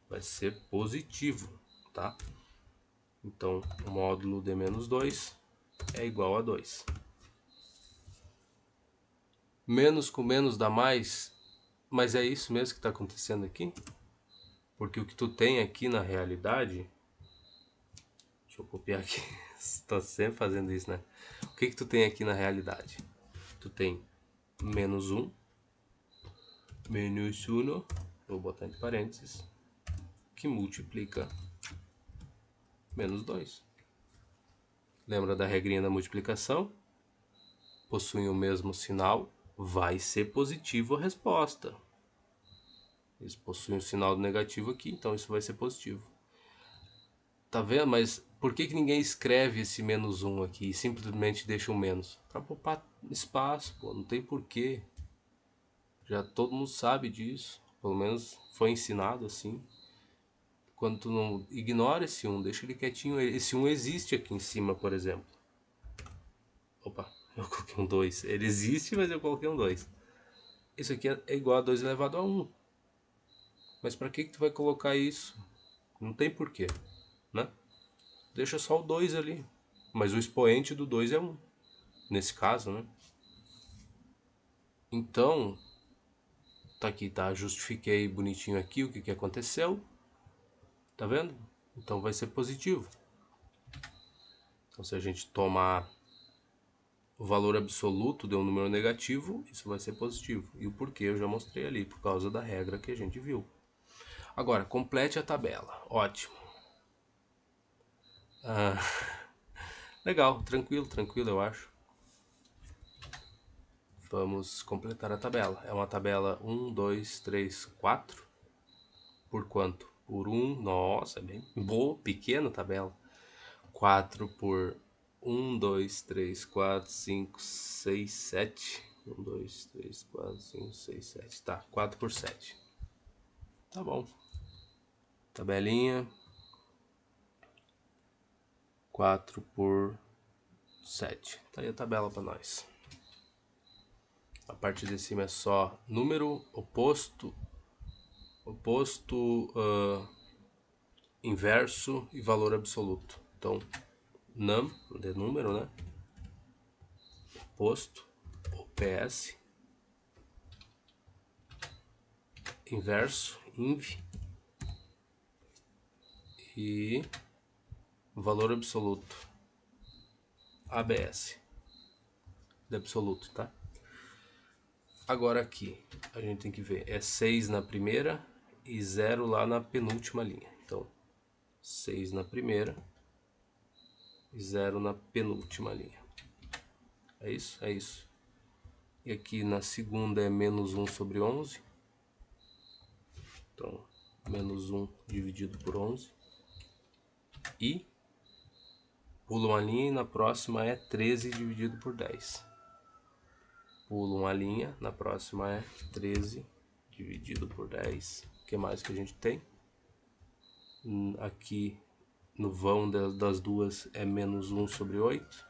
Vai ser positivo, tá? Então, o módulo de menos 2 é igual a 2. Menos com menos dá mais, mas é isso mesmo que está acontecendo aqui? Porque o que tu tem aqui na realidade... Deixa eu copiar aqui. Estou sempre fazendo isso, né? O que tu tem aqui na realidade? Tu tem menos 1, menos 1, vou botar entre parênteses, que multiplica menos 2. Lembra da regrinha da multiplicação? Possuem o mesmo sinal, vai ser positivo a resposta. Eles possuem um sinal negativo aqui, então isso vai ser positivo. Tá vendo? Mas por que ninguém escreve esse menos 1 aqui e simplesmente deixa um menos? Para poupar espaço, pô, não tem porquê. Já todo mundo sabe disso, pelo menos foi ensinado assim. Quando tu não ignora esse 1, deixa ele quietinho, esse 1 existe aqui em cima, por exemplo. Opa, eu coloquei um 2. Ele existe, mas eu coloquei um 2. Isso aqui é igual a 2 elevado a 1. Mas para que tu vai colocar isso? Não tem porquê, né? Deixa só o 2 ali. Mas o expoente do 2 é 1. Nesse caso, né? Então, tá aqui, tá? Justifiquei bonitinho aqui o que aconteceu. Tá vendo? Então vai ser positivo. Então se a gente tomar o valor absoluto de um número negativo, isso vai ser positivo. E o porquê eu já mostrei ali, por causa da regra que a gente viu. Agora, complete a tabela. Ótimo. Legal, tranquilo eu acho. Vamos completar a tabela. É uma tabela 1, 2, 3, 4. Por quanto? Por 1, nossa, é bem boa, pequena tabela. 4 por 1, 2, 3, 4, 5, 6, 7. 1, 2, 3, 4, 5, 6, 7. Tá, 4 por 7. Tá bom. Tabelinha. 4 por 7. Tá aí a tabela para nós. A parte de cima é só número, oposto, inverso e valor absoluto. Então, num, de número, né? Oposto, OPS, inverso, inv, e valor absoluto, ABS, de absoluto, tá? Agora aqui, a gente tem que ver, é 6 na primeira e 0 lá na penúltima linha. Então, 6 na primeira e 0 na penúltima linha. É isso? É isso. E aqui na segunda é menos 1 sobre 11. Então, menos 1 dividido por 11. E pulo uma linha e na próxima é 13 dividido por 10. Pulo uma linha, na próxima é 13 dividido por 10. O que mais que a gente tem? Aqui no vão das duas é menos 1 sobre 8.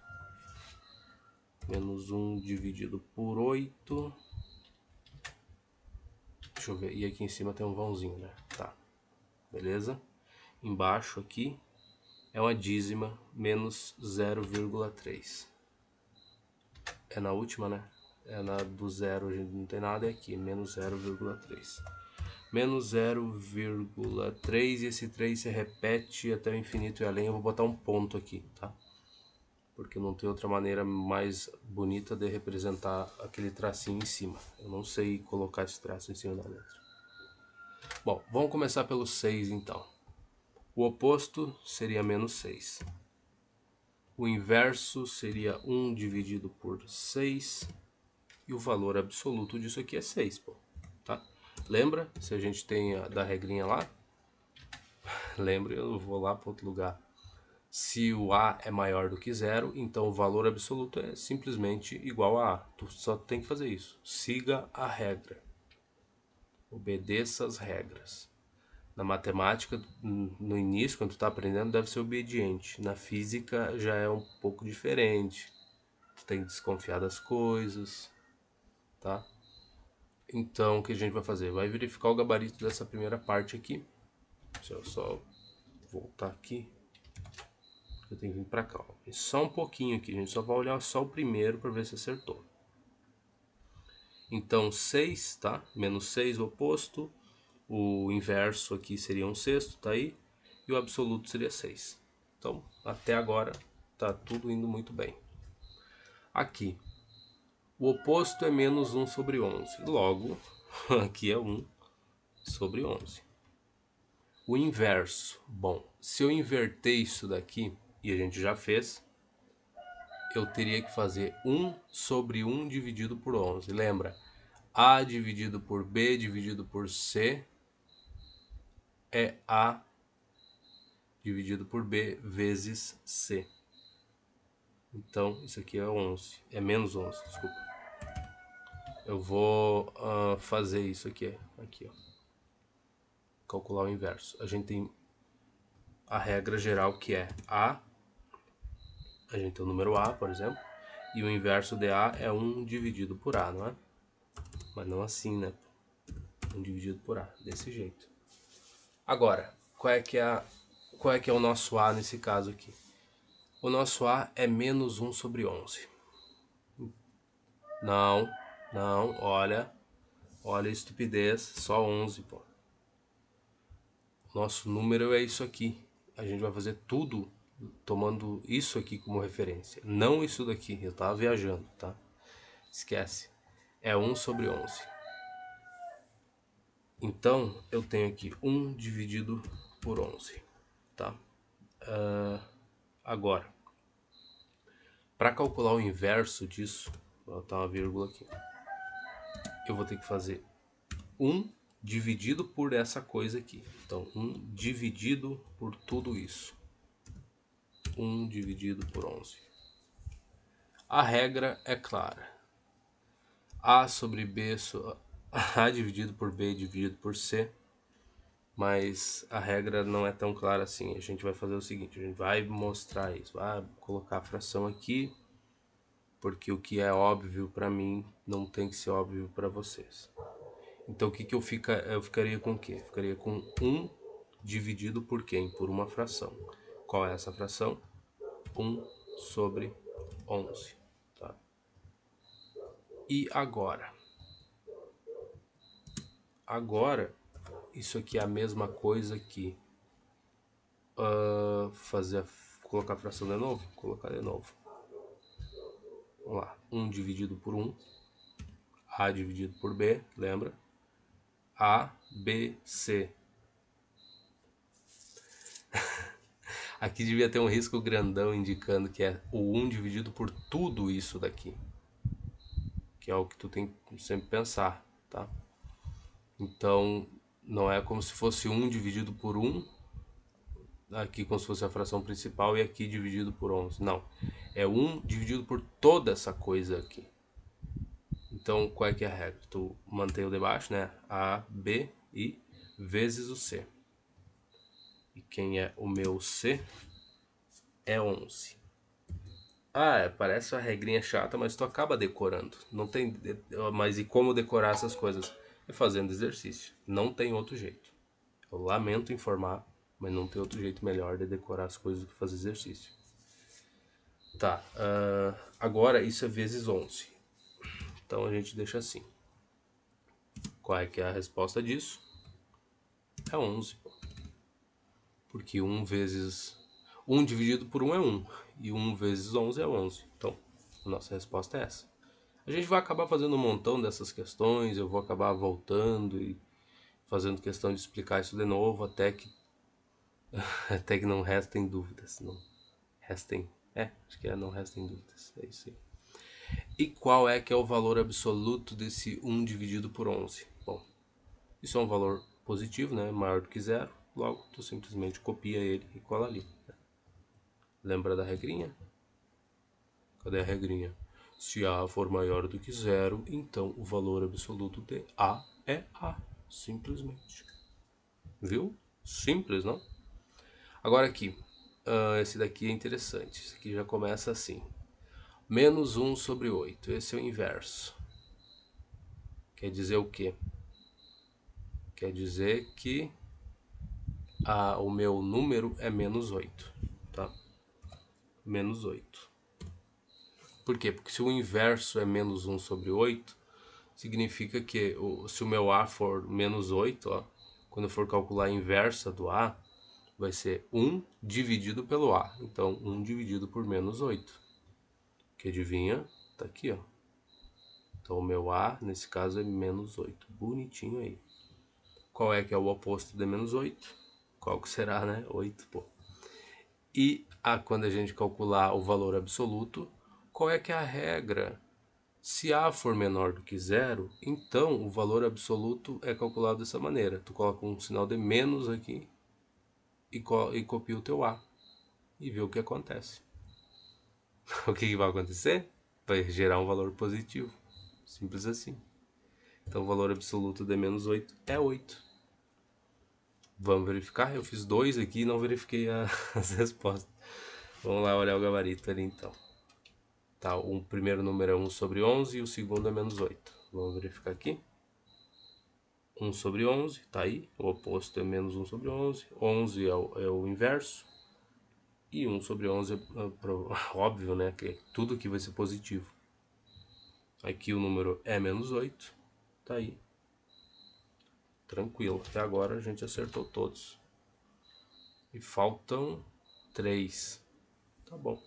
Menos 1 dividido por 8. Deixa eu ver. E aqui em cima tem um vãozinho, né? Tá. Beleza? Embaixo aqui é uma dízima, menos 0,3. É na última, né? É na do zero, a gente não tem nada, é aqui, menos 0,3. Menos 0,3 e esse 3 se repete até o infinito e além. Eu vou botar um ponto aqui, tá? Porque não tem outra maneira mais bonita de representar aquele tracinho em cima. Eu não sei colocar esse traço em cima da letra. Bom, vamos começar pelo 6 então. O oposto seria menos 6. O inverso seria 1 dividido por 6. E o valor absoluto disso aqui é 6, pô. Tá? Lembra? Se a gente tem da regrinha lá? Lembra, eu vou lá para outro lugar. Se o A é maior do que zero, então o valor absoluto é simplesmente igual a A. Tu só tem que fazer isso. Siga a regra. Obedeça as regras. Na matemática, no início, quando tu está aprendendo, deve ser obediente. Na física já é um pouco diferente. Tu tem que desconfiar das coisas, tá? Então, o que a gente vai fazer? Vai verificar o gabarito dessa primeira parte aqui. Deixa eu só voltar aqui. Eu tenho que vir para cá. Ó. Só um pouquinho aqui, a gente só vai olhar só o primeiro para ver se acertou. Então, 6, tá? Menos 6 o oposto. O inverso aqui seria um sexto, tá aí? E o absoluto seria 6. Então, até agora, tá tudo indo muito bem. Aqui, o oposto é menos 1 sobre 11. Logo, aqui é 1 sobre 11. O inverso. Bom, se eu inverter isso daqui, e a gente já fez, eu teria que fazer 1 sobre 1 dividido por 11. Lembra? A dividido por B dividido por C é A dividido por B vezes C. Então, isso aqui é 11. É menos 11, desculpa. Eu vou fazer isso aqui. Aqui, ó. Calcular o inverso. A gente tem a regra geral que é A. A gente tem o número A, por exemplo. E o inverso de A é 1 dividido por A, não é? Mas não assim, né? 1 dividido por A, desse jeito. Agora, qual é que é o nosso A nesse caso aqui? O nosso A é menos 1 sobre 11. Não, olha a estupidez, só 11, pô. Nosso número é isso aqui. A gente vai fazer tudo tomando isso aqui como referência. Não isso daqui, eu tava viajando, tá? Esquece. É 1 sobre 11. Então, eu tenho aqui 1 dividido por 11, tá? Agora, para calcular o inverso disso, vou botar uma vírgula aqui. Eu vou ter que fazer 1 dividido por essa coisa aqui. Então, 1 dividido por tudo isso. 1 dividido por 11. A regra é clara. A sobre B, A dividido por B dividido por C. Mas a regra não é tão clara assim. A gente vai fazer o seguinte, a gente vai mostrar isso. Vai colocar a fração aqui, porque o que é óbvio para mim não tem que ser óbvio para vocês. Então o que eu ficaria com o quê? Ficaria com 1 dividido por quem? Por uma fração. Qual é essa fração? 1 sobre 11. Tá? E agora? Agora, isso aqui é a mesma coisa que colocar a fração de novo? Colocar de novo. Vamos lá. 1 dividido por 1. A dividido por B, lembra? A, B, C. Aqui devia ter um risco grandão indicando que é o 1 dividido por tudo isso daqui. que é o que tu tem que sempre pensar, tá? Então, não é como se fosse 1 dividido por 1, aqui como se fosse a fração principal, e aqui dividido por 11. Não, é 1 dividido por toda essa coisa aqui. Então, qual é que é a regra? Tu mantém o de baixo, né? A, B e vezes o C. E quem é o meu C é 11. Parece uma regrinha chata, mas tu acaba decorando. Não tem, mas e como decorar essas coisas? É fazendo exercício. Não tem outro jeito. Eu lamento informar, mas não tem outro jeito melhor de decorar as coisas do que fazer exercício. Tá, agora isso é vezes 11. Então a gente deixa assim. Qual é que é a resposta disso? É 11. Porque 1 vezes 1 dividido por 1 é 1. E 1 vezes 11 é 11. Então, a nossa resposta é essa. A gente vai acabar fazendo um montão dessas questões. Eu vou acabar voltando e fazendo questão de explicar isso de novo até que não restem dúvidas. Não restem. Acho que não restem dúvidas. É isso aí. E qual é que é o valor absoluto desse 1 dividido por 11? Bom, isso é um valor positivo, né? Maior do que zero. Logo, tu simplesmente copia ele e cola ali. Lembra da regrinha? Cadê a regrinha? Se A for maior do que zero, então o valor absoluto de A é A. Simplesmente. Viu? Simples, não? Agora aqui. Esse daqui é interessante. Esse aqui já começa assim. Menos 1 sobre 8. Esse é o inverso. Quer dizer o quê? Quer dizer que o meu número é menos 8. Tá? Menos 8. Por quê? Porque se o inverso é menos 1 sobre 8, significa que se o meu A for menos 8, ó, quando eu for calcular a inversa do A, vai ser 1 dividido pelo A. Então, 1 dividido por menos 8. Que adivinha? Tá aqui, ó. Então, o meu A, nesse caso, é menos 8. Bonitinho aí. Qual é que é o oposto de menos 8? Qual que será, né? 8, pô. E quando a gente calcular o valor absoluto, qual é que é a regra? Se A for menor do que zero, então o valor absoluto é calculado dessa maneira. Tu coloca um sinal de menos aqui e copia o teu A e vê o que acontece. O que vai acontecer? Vai gerar um valor positivo. Simples assim. Então o valor absoluto de menos 8 é 8. Vamos verificar? Eu fiz 2 aqui e não verifiquei as respostas. Vamos lá olhar o gabarito ali então. Tá, o primeiro número é 1 sobre 11 e o segundo é menos 8. Vamos verificar aqui. 1 sobre 11, tá aí. O oposto é menos 1 sobre 11. 11 é o inverso. E 1 sobre 11 óbvio, né? Que tudo aqui vai ser positivo. Aqui o número é menos 8. Tá aí. Tranquilo. Até agora a gente acertou todos. E faltam 3. Tá bom.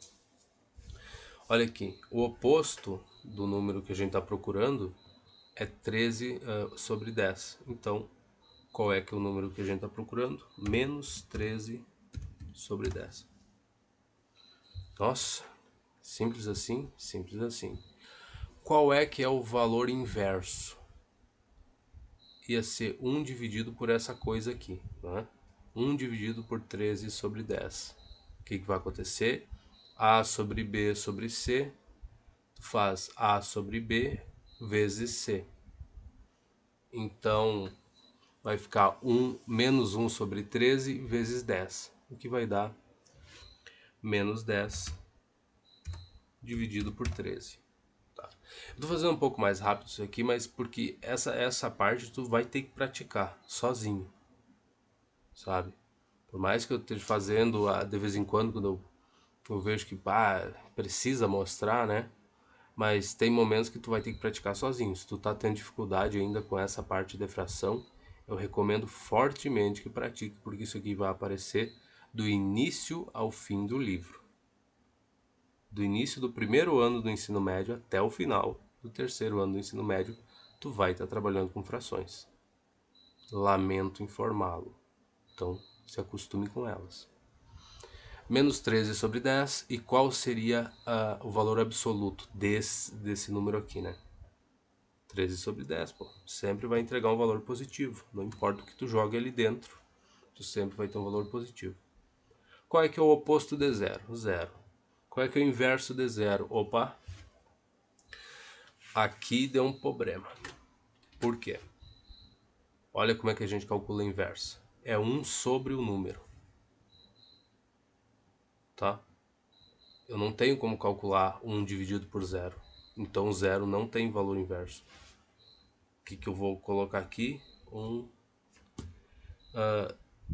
Olha aqui. O oposto do número que a gente está procurando é 13 sobre 10. Então, qual é que é o número que a gente está procurando? Menos 13 sobre 10. Nossa, simples assim, simples assim. Qual é que é o valor inverso? Ia ser 1 dividido por essa coisa aqui, né? 1 dividido por 13 sobre 10. O que vai acontecer? A sobre B sobre C, tu faz A sobre B vezes C. Então, vai ficar menos 1 sobre 13 vezes 10, o que vai dar menos 10 dividido por 13. Tá. Eu tô fazendo um pouco mais rápido isso aqui, mas porque essa parte tu vai ter que praticar sozinho, sabe? Por mais que eu esteja fazendo de vez em quando eu vejo que precisa mostrar, né? Mas tem momentos que tu vai ter que praticar sozinho. Se tu tá tendo dificuldade ainda com essa parte de fração, eu recomendo fortemente que pratique, porque isso aqui vai aparecer do início ao fim do livro. Do início do primeiro ano do ensino médio até o final do terceiro ano do ensino médio, tu vai estar trabalhando com frações. Lamento informá-lo. Então, se acostume com elas. Menos 13 sobre 10. E qual seria o valor absoluto desse número aqui, né? 13 sobre 10, pô. Sempre vai entregar um valor positivo. Não importa o que tu jogue ali dentro, tu sempre vai ter um valor positivo. Qual é que é o oposto de zero? Zero. Qual é que é o inverso de zero? Opa! Aqui deu um problema. Por quê? Olha como é que a gente calcula o inverso. É 1 sobre o número. Tá? Eu não tenho como calcular 1 dividido por zero. Então zero não tem valor inverso. O que eu vou colocar aqui?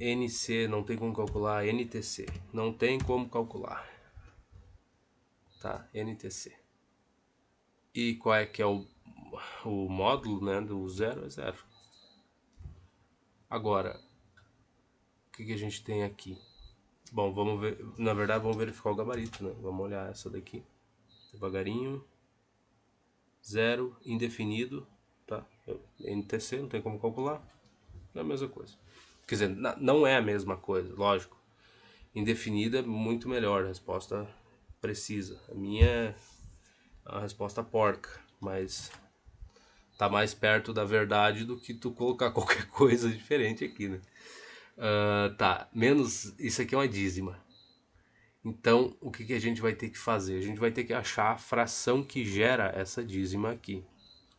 NC, não tem como calcular. NTC, não tem como calcular. Tá? NTC. E qual é que é o módulo, né, do zero? É zero. Agora, o que a gente tem aqui? Bom, vamos ver. Na verdade, vamos verificar o gabarito, né? Vamos olhar essa daqui. Devagarinho. Zero, indefinido. Tá? NTC, não tem como calcular. É a mesma coisa. Quer dizer, não é a mesma coisa, lógico. Indefinida é muito melhor, a resposta precisa. A minha é a resposta porca, mas tá mais perto da verdade do que tu colocar qualquer coisa diferente aqui, né? Tá, menos. Isso aqui é uma dízima. Então, o que a gente vai ter que fazer? A gente vai ter que achar a fração que gera essa dízima aqui.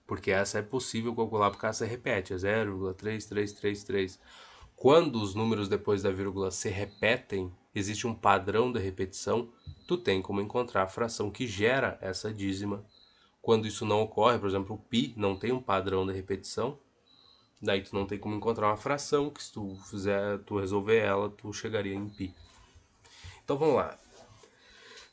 Porque essa é possível calcular porque ela se repete, é 0,3333. Quando os números depois da vírgula se repetem, existe um padrão de repetição, tu tem como encontrar a fração que gera essa dízima. Quando isso não ocorre, por exemplo, o π não tem um padrão de repetição, daí tu não tem como encontrar uma fração, que se tu resolver ela, tu chegaria em π. Então vamos lá.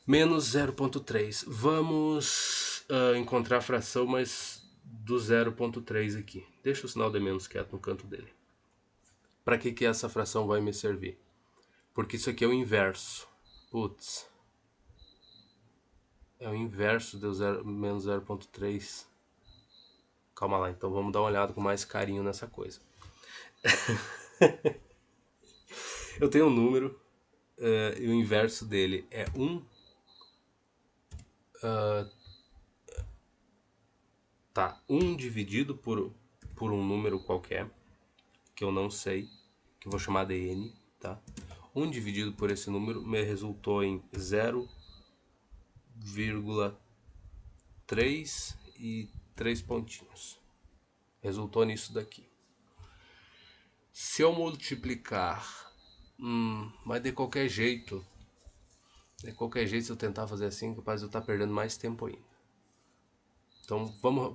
Menos 0,3. Vamos encontrar a fração, mas do 0,3 aqui. Deixa o sinal de menos quieto no canto dele. Para que essa fração vai me servir? Porque isso aqui é o inverso. Putz. É o inverso do menos 0,3. Calma lá, então vamos dar uma olhada com mais carinho nessa coisa. Eu tenho um número e o inverso dele é 1. Tá, 1 dividido por um número qualquer, que eu não sei, que eu vou chamar de n, tá? 1 dividido por esse número me resultou em 0,3 e 3 pontinhos. Resultou nisso daqui. Se eu multiplicar, mas de qualquer jeito, se eu tentar fazer assim, capaz de eu estar perdendo mais tempo ainda. Então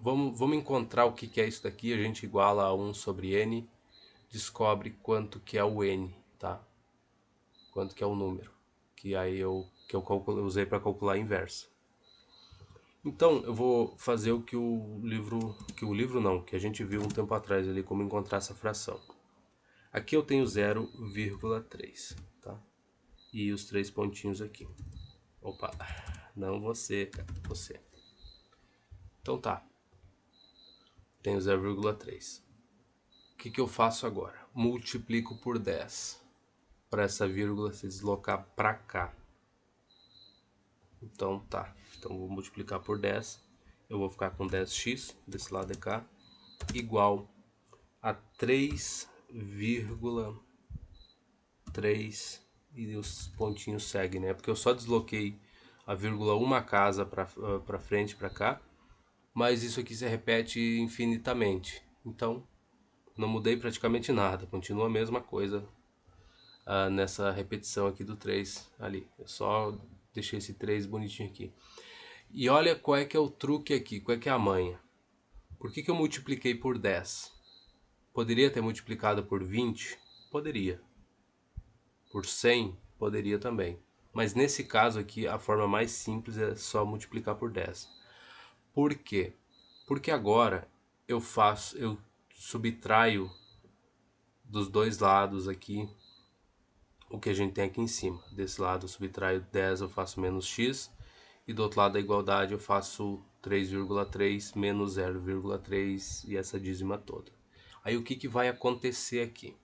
vamos encontrar o que é isso daqui, a gente iguala a 1 sobre n, descobre quanto que é o n, tá? Quanto que é o número, que aí eu usei para calcular a inversa. Então eu vou fazer o que que a gente viu um tempo atrás ali, como encontrar essa fração. Aqui eu tenho 0,3, tá? E os 3 pontinhos aqui. Opa, não você, cara, você. Então tá, tenho 0,3. O que eu faço agora? Multiplico por 10 para essa vírgula se deslocar para cá. Então tá, então vou multiplicar por 10. Eu vou ficar com 10x desse lado de cá igual a 3,3 e os pontinhos seguem, né? Porque eu só desloquei a vírgula uma casa para frente, para cá, mas isso aqui se repete infinitamente. Então não mudei praticamente nada, continua a mesma coisa nessa repetição aqui do 3 ali. Eu só deixei esse 3 bonitinho aqui. E olha qual é que é o truque aqui, qual é que é a manha. Por que eu multipliquei por 10? Poderia ter multiplicado por 20? Poderia. Por 100? Poderia também. Mas nesse caso aqui, a forma mais simples é só multiplicar por 10. Por quê? Porque agora eu subtraio dos dois lados aqui o que a gente tem aqui em cima. Desse lado eu subtraio 10, eu faço menos x. E do outro lado da igualdade eu faço 3,3 menos 0,3 e essa dízima toda. Aí o que vai acontecer aqui?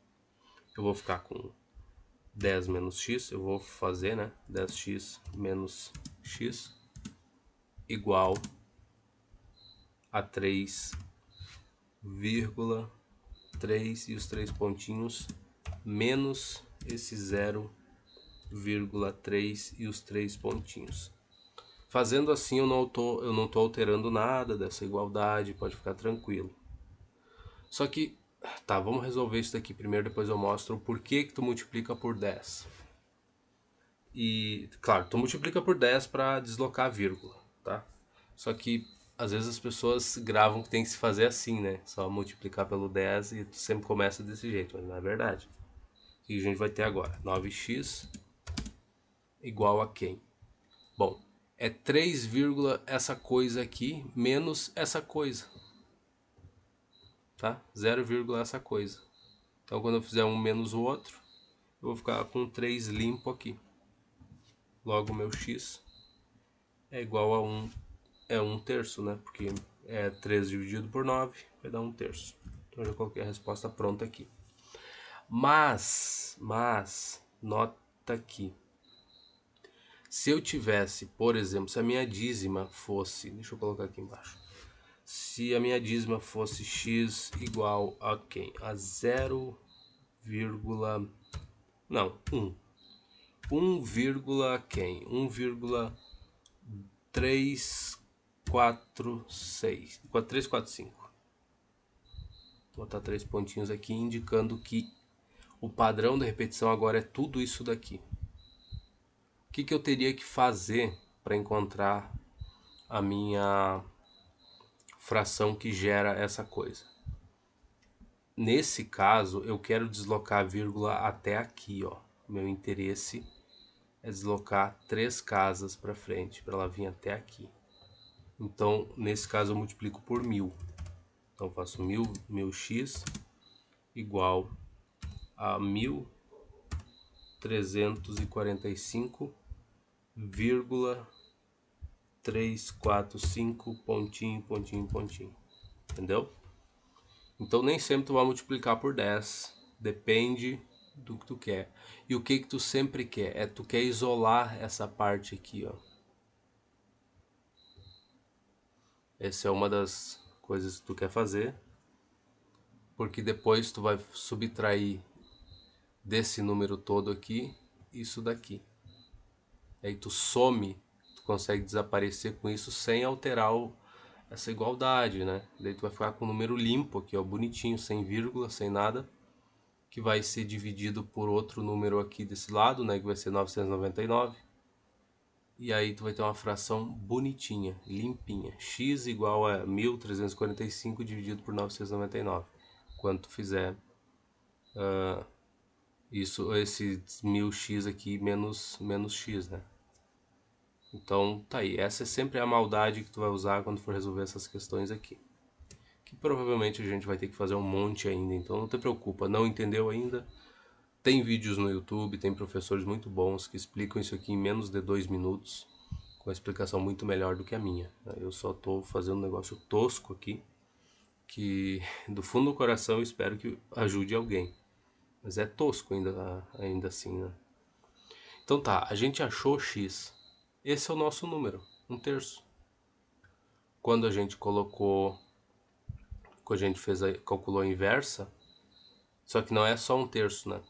Eu vou ficar com 10 menos x, eu vou fazer, né? 10x menos x igual a 3 vírgula 3 e os 3 pontinhos, menos esse 0,3 e os 3 pontinhos. Fazendo assim eu não tô alterando nada dessa igualdade, pode ficar tranquilo. Só que, tá, vamos resolver isso daqui primeiro, depois eu mostro o porquê que tu multiplica por 10. E, claro, tu multiplica por 10 para deslocar a vírgula, tá? Só que às vezes as pessoas gravam que tem que se fazer assim, né? Só multiplicar pelo 10 e tu sempre começa desse jeito, mas não é verdade. O que a gente vai ter agora? 9x igual a quem? Bom, é 3, essa coisa aqui menos essa coisa, tá? 0, essa coisa. Então quando eu fizer um menos o outro, eu vou ficar com 3 limpo aqui. Logo meu x é igual a 1 terço, né? Porque é 3 dividido por 9 vai dar 1 terço. Então eu já coloquei a resposta pronta aqui. Mas, nota aqui. Se eu tivesse, por exemplo, se a minha dízima fosse, deixa eu colocar aqui embaixo. Se a minha dízima fosse x igual a quem? A 0, não, 1. 1, quem? 1,346. 345. Vou botar 3 pontinhos aqui indicando que o padrão da repetição agora é tudo isso daqui. O que eu teria que fazer para encontrar a minha fração que gera essa coisa? Nesse caso, eu quero deslocar a vírgula até aqui, ó. Meu interesse é deslocar 3 casas para frente, para ela vir até aqui. Então, nesse caso, eu multiplico por 1000. Então, eu faço 1000x igual a 1345,345 pontinho, pontinho, pontinho. Entendeu? Então nem sempre tu vai multiplicar por 10. Depende do que tu quer. E o que tu sempre quer? Tu quer isolar essa parte aqui, ó. Essa é uma das coisas que tu quer fazer. Porque depois tu vai subtrair desse número todo aqui, isso daqui. Aí tu some, tu consegue desaparecer com isso sem alterar essa igualdade, né? Daí tu vai ficar com o número limpo aqui, ó, bonitinho, sem vírgula, sem nada, que vai ser dividido por outro número aqui desse lado, né, que vai ser 999. E aí tu vai ter uma fração bonitinha, limpinha. X igual a 1345 dividido por 999. Quando tu fizer isso, esse 1000x aqui menos x, né? Então tá aí, essa é sempre a maldade que tu vai usar quando for resolver essas questões aqui. Que provavelmente a gente vai ter que fazer um monte ainda, então não te preocupa, não entendeu ainda? Tem vídeos no YouTube, tem professores muito bons que explicam isso aqui em menos de 2 minutos, com a explicação muito melhor do que a minha. Eu só tô fazendo um negócio tosco aqui, que do fundo do coração eu espero que ajude alguém. Mas é tosco ainda assim, né? Então tá, a gente achou x. Esse é o nosso número, 1 terço. Quando a gente calculou a inversa, só que não é só 1 terço, né?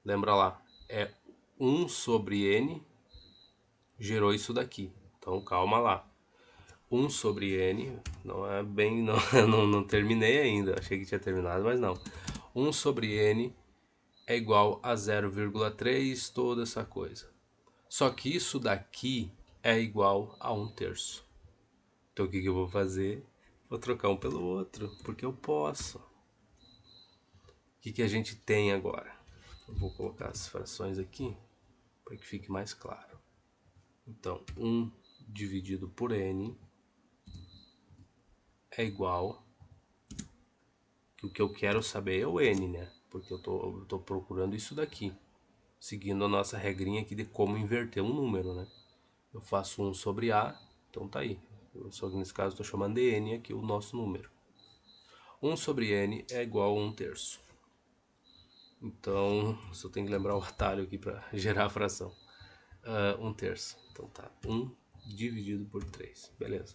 Lembra lá, é 1 sobre n gerou isso daqui. Então calma lá. 1 sobre n, não é bem, não terminei ainda, achei que tinha terminado, mas não. 1 sobre n é igual a 0,3, toda essa coisa. Só que isso daqui é igual a 1 terço. Então o que eu vou fazer? Vou trocar um pelo outro, porque eu posso. O que a gente tem agora? Eu vou colocar as frações aqui para que fique mais claro. Então, 1 dividido por n é igual... O que eu quero saber é o n, né? Porque eu tô procurando isso daqui. Seguindo a nossa regrinha aqui de como inverter um número, né? Eu faço 1 sobre a, então tá aí. Só que nesse caso eu tô chamando de n aqui o nosso número. 1 sobre n é igual a 1 terço. Então, só tenho que lembrar o atalho aqui para gerar a fração. 1 terço. Então tá, 1 dividido por 3. Beleza.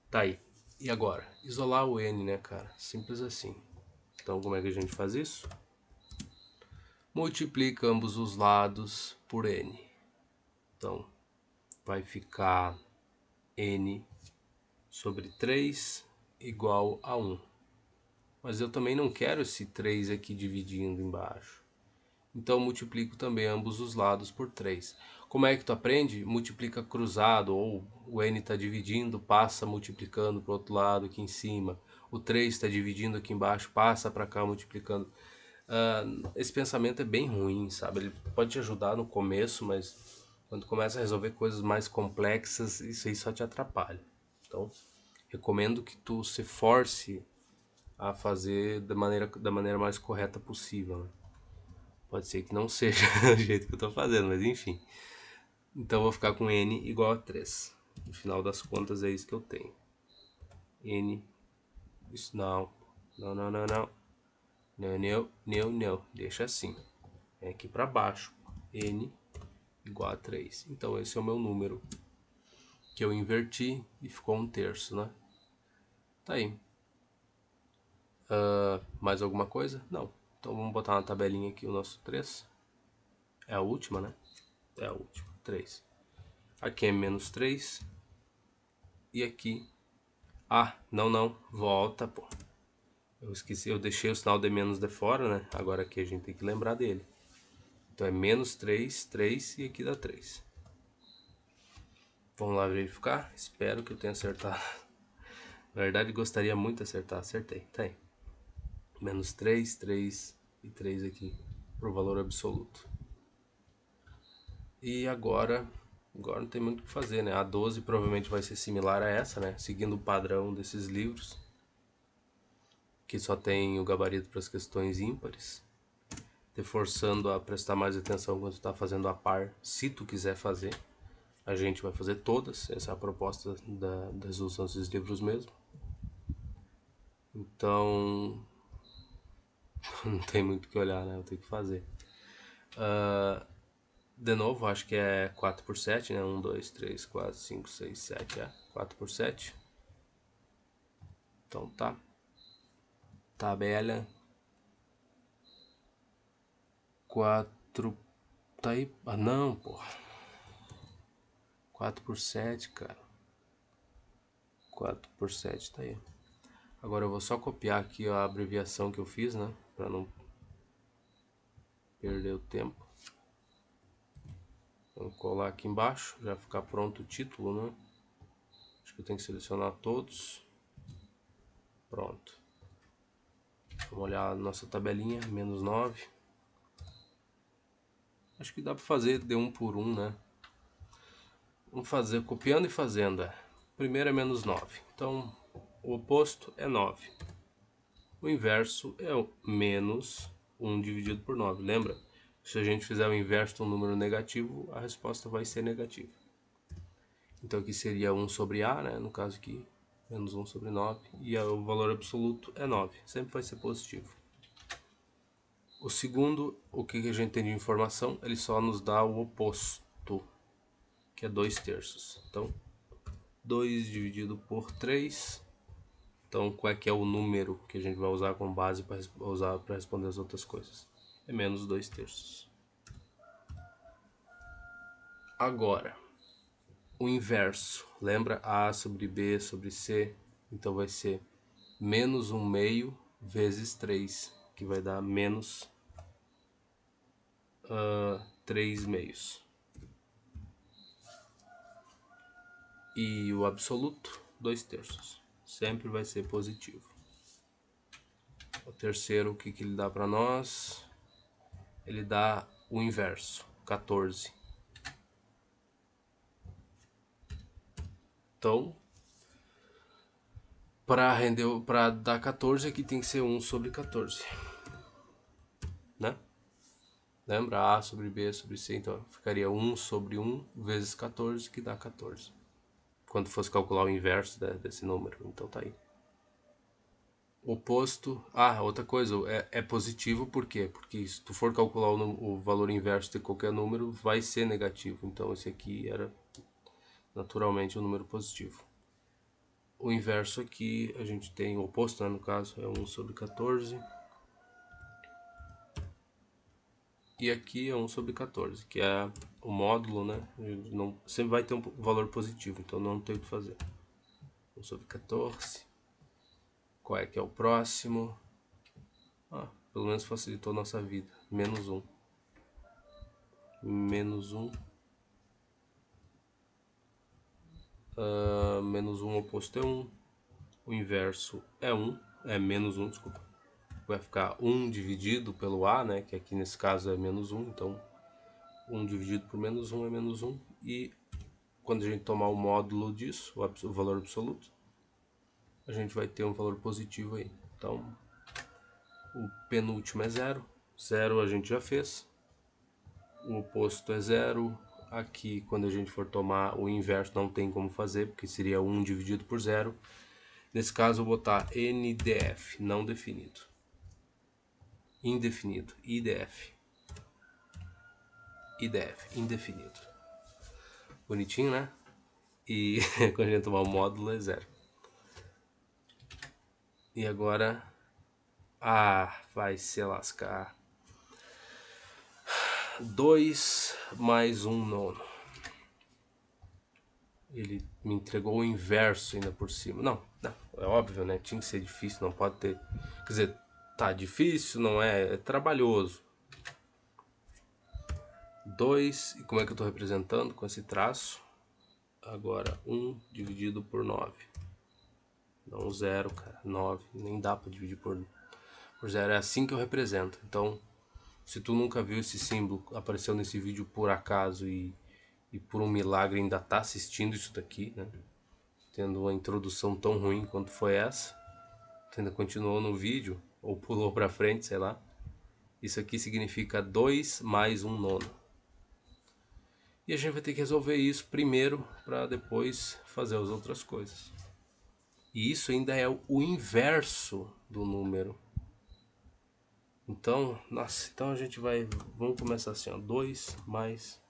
Tá aí. E agora? Isolar o n, né, cara? Simples assim. Então, como é que a gente faz isso? Multiplica ambos os lados por n. Então, vai ficar n sobre 3 igual a 1. Mas eu também não quero esse 3 aqui dividindo embaixo. Então, multiplico também ambos os lados por 3. Como é que tu aprende? Multiplica cruzado, ou o n está dividindo, passa multiplicando para o outro lado aqui em cima. O 3 está dividindo aqui embaixo, passa para cá multiplicando. Esse pensamento é bem ruim, sabe? Ele pode te ajudar no começo, mas quando começa a resolver coisas mais complexas, isso aí só te atrapalha. Então, recomendo que tu se force a fazer da maneira mais correta possível, né? Pode ser que não seja o jeito que eu tô fazendo, mas enfim. Então eu vou ficar com n igual a 3. No final das contas é isso que eu tenho. N. Isso não. Não, não, não, não. Não, não, não, não. Deixa assim. É aqui para baixo. N igual a 3. Então esse é o meu número que eu inverti e ficou 1/3, né? Tá aí. Mais alguma coisa? Não. Então vamos botar na tabelinha aqui o nosso 3. É a última, né? É a última. 3. Aqui é menos 3. E aqui... Ah, não, não. Volta, pô. Eu esqueci, eu deixei o sinal de menos de fora, né? Agora aqui a gente tem que lembrar dele. Então é menos 3, 3 e aqui dá 3. Vamos lá verificar? Espero que eu tenha acertado. Na verdade, gostaria muito de acertar. Acertei. Tá aí. Menos 3, 3 e 3 aqui pro valor absoluto. E agora não tem muito o que fazer, né? A 12 provavelmente vai ser similar a essa, né? Seguindo o padrão desses livros, que só tem o gabarito para as questões ímpares. Te forçando a prestar mais atenção quando tu tá fazendo a par, se tu quiser fazer. A gente vai fazer todas, essa é a proposta da resolução desses livros mesmo. Então, não tem muito o que olhar, né? Eu tenho que fazer. De novo, acho que é 4 por 7, né? 1, 2, 3, 4, 5, 6, 7, 4 por 7. Então tá. Tabela 4. Tá aí. Ah, não, porra. 4 por 7, cara. 4 por 7 tá aí. Agora eu vou só copiar aqui a abreviação que eu fiz, né? Pra não perder o tempo. Vamos colar aqui embaixo, já ficar pronto o título, né? Acho que eu tenho que selecionar todos. Pronto. Vamos olhar a nossa tabelinha, menos 9. Acho que dá para fazer de um por um, né? Vamos fazer copiando e fazendo. Primeiro é menos 9. Então, o oposto é 9. O inverso é o menos 1 dividido por 9. Lembra? Se a gente fizer o inverso de um número negativo, a resposta vai ser negativa. Então aqui seria 1 sobre A, né? No caso aqui, menos 1 sobre 9. E o valor absoluto é 9. Sempre vai ser positivo. O segundo, o que a gente tem de informação, ele só nos dá o oposto, que é 2/3. Então, 2 dividido por 3. Então, qual é que é o número que a gente vai usar como base para usar para responder as outras coisas? É menos 2/3. Agora, o inverso. Lembra A sobre B sobre C? Então vai ser menos 1/2 vezes 3, que vai dar menos 3/2. E o absoluto, 2/3. Sempre vai ser positivo. O terceiro, o que ele dá para nós? Ele dá o inverso, 14. Então, para dar 14 aqui tem que ser 1 sobre 14. Né? Lembra? A sobre B sobre C, então ficaria 1 sobre 1 vezes 14, que dá 14. Quando fosse calcular o inverso desse número, então tá aí. Oposto. Ah, outra coisa, é positivo por quê? Porque se tu for calcular o valor inverso de qualquer número, vai ser negativo. Então esse aqui era naturalmente um número positivo. O inverso aqui, a gente tem o oposto, né, no caso, é 1 sobre 14. E aqui é 1 sobre 14, que é o módulo, né? Não, sempre vai ter um valor positivo, então não tem o que fazer. 1 sobre 14. Qual é que é o próximo? Pelo menos facilitou a nossa vida. Menos 1. Menos 1. Menos 1 oposto é 1. O inverso é 1. É menos 1, desculpa. Vai ficar 1 dividido pelo A, né? Que aqui nesse caso é menos 1. Então 1 dividido por menos 1 é menos 1. E quando a gente tomar o módulo disso, o valor absoluto, a gente vai ter um valor positivo aí. Então, o penúltimo é 0. 0 a gente já fez. O oposto é 0. Aqui, quando a gente for tomar o inverso, não tem como fazer, porque seria 1 dividido por 0. Nesse caso, eu vou botar NDF, não definido. Indefinido, IDF. IDF, indefinido. Bonitinho, né? E quando a gente tomar o módulo é 0. E agora... vai se lascar. 2 mais 1 nono. Ele me entregou o inverso ainda por cima. Não, é óbvio, né? Tinha que ser difícil, não pode ter... Quer dizer, tá difícil, não é? É trabalhoso. 2, e como é que eu tô representando com esse traço? Agora, 1 dividido por 9. Não 0, cara, 9. Nem dá pra dividir por 0. É assim que eu represento. Então, se tu nunca viu esse símbolo, apareceu nesse vídeo por acaso e por um milagre ainda tá assistindo isso daqui, né? Tendo uma introdução tão ruim quanto foi essa, tu ainda continuou no vídeo ou pulou pra frente, sei lá. Isso aqui significa 2 mais 1 nono. E a gente vai ter que resolver isso primeiro para depois fazer as outras coisas. E isso ainda é o inverso do número. Então, então a gente vai... Vamos começar assim, ó. 2 mais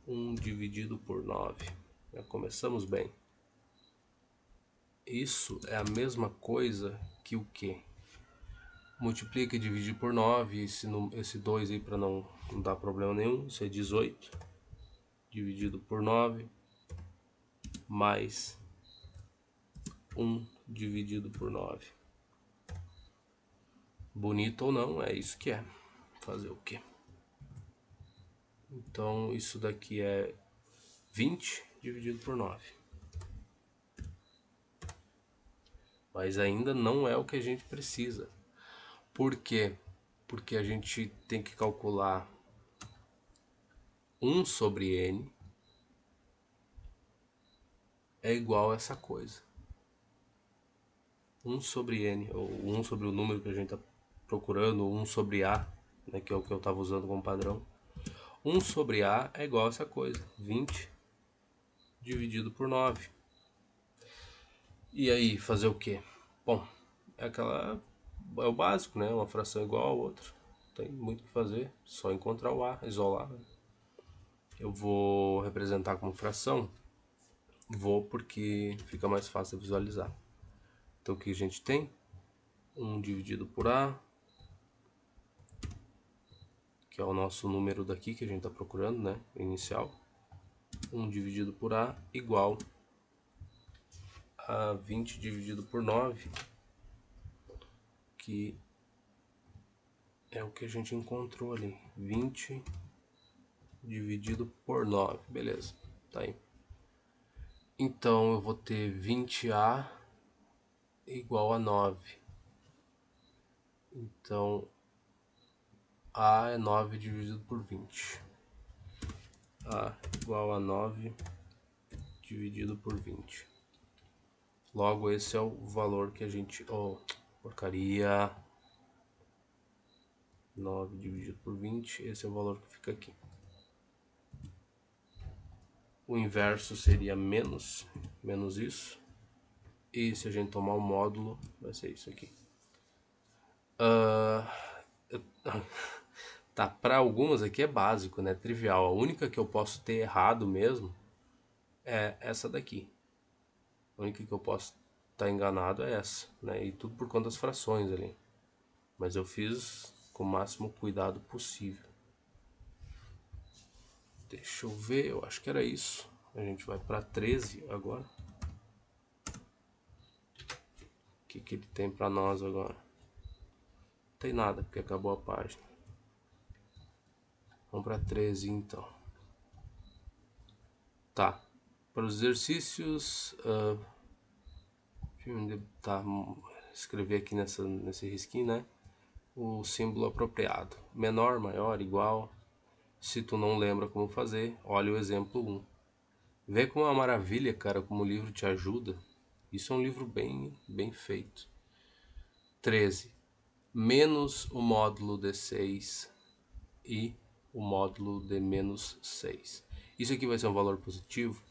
1 dividido por 9. Já começamos bem. Isso é a mesma coisa que o quê? Multiplica e divide por 9. Esse 2 aí para não dar problema nenhum. Isso é 18. Dividido por 9. Mais 1 dividido por 9. Bonito ou não, é isso que é. Fazer o quê? Então, isso daqui é 20 dividido por 9. Mas ainda não é o que a gente precisa. Por quê? Porque a gente tem que calcular 1 sobre n é igual a essa coisa. 1 sobre n, ou 1 sobre o número que a gente está procurando, 1 sobre a, né, que é o que eu estava usando como padrão. 1 sobre a é igual a essa coisa, 20 dividido por 9. E aí, fazer o quê? Bom, é o básico, né? Uma fração igual a outra. Não tem muito o que fazer, só encontrar o a, isolar. Né? Eu vou representar como fração. Vou porque fica mais fácil de visualizar. Então o que a gente tem? 1 dividido por a, que é o nosso número daqui que a gente está procurando, né? Inicial. 1 dividido por a igual a 20 dividido por 9, que é o que a gente encontrou ali. 20 dividido por 9, beleza, tá aí. Então eu vou ter 20a igual a 9. Então a é 9 dividido por 20. A igual a 9 dividido por 20. Logo, esse é o valor que a gente... Oh, porcaria. 9 dividido por 20, esse é o valor que fica aqui. O inverso seria menos isso. E se a gente tomar o módulo, vai ser isso aqui. Tá, para algumas aqui é básico, né? Trivial. A única que eu posso ter errado mesmo é essa daqui. A única que eu posso estar enganado é essa, né? E tudo por conta das frações ali. Mas eu fiz com o máximo cuidado possível. Deixa eu ver, eu acho que era isso. A gente vai para 13 agora. O que ele tem para nós agora? Não tem nada, porque acabou a página. Vamos para 13 então. Tá. Para os exercícios... tá, escrever aqui nesse risquinho, né? O símbolo apropriado. Menor, maior, igual. Se tu não lembra como fazer, olha o exemplo 1. Vê como é uma maravilha, cara, como o livro te ajuda. Isso é um livro bem feito. 13. Menos o módulo de 6 e o módulo de menos 6. Isso aqui vai ser um valor positivo.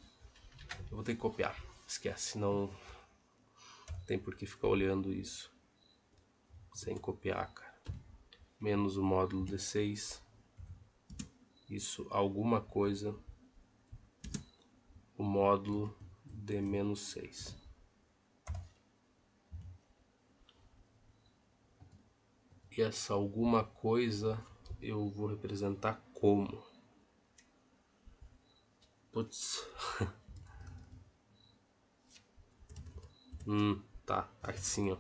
Eu vou ter que copiar. Esquece, não tem por que ficar olhando isso sem copiar, cara. Menos o módulo de 6. Isso, alguma coisa. O módulo de menos 6. E essa alguma coisa eu vou representar como? Putz. Tá, assim, ó.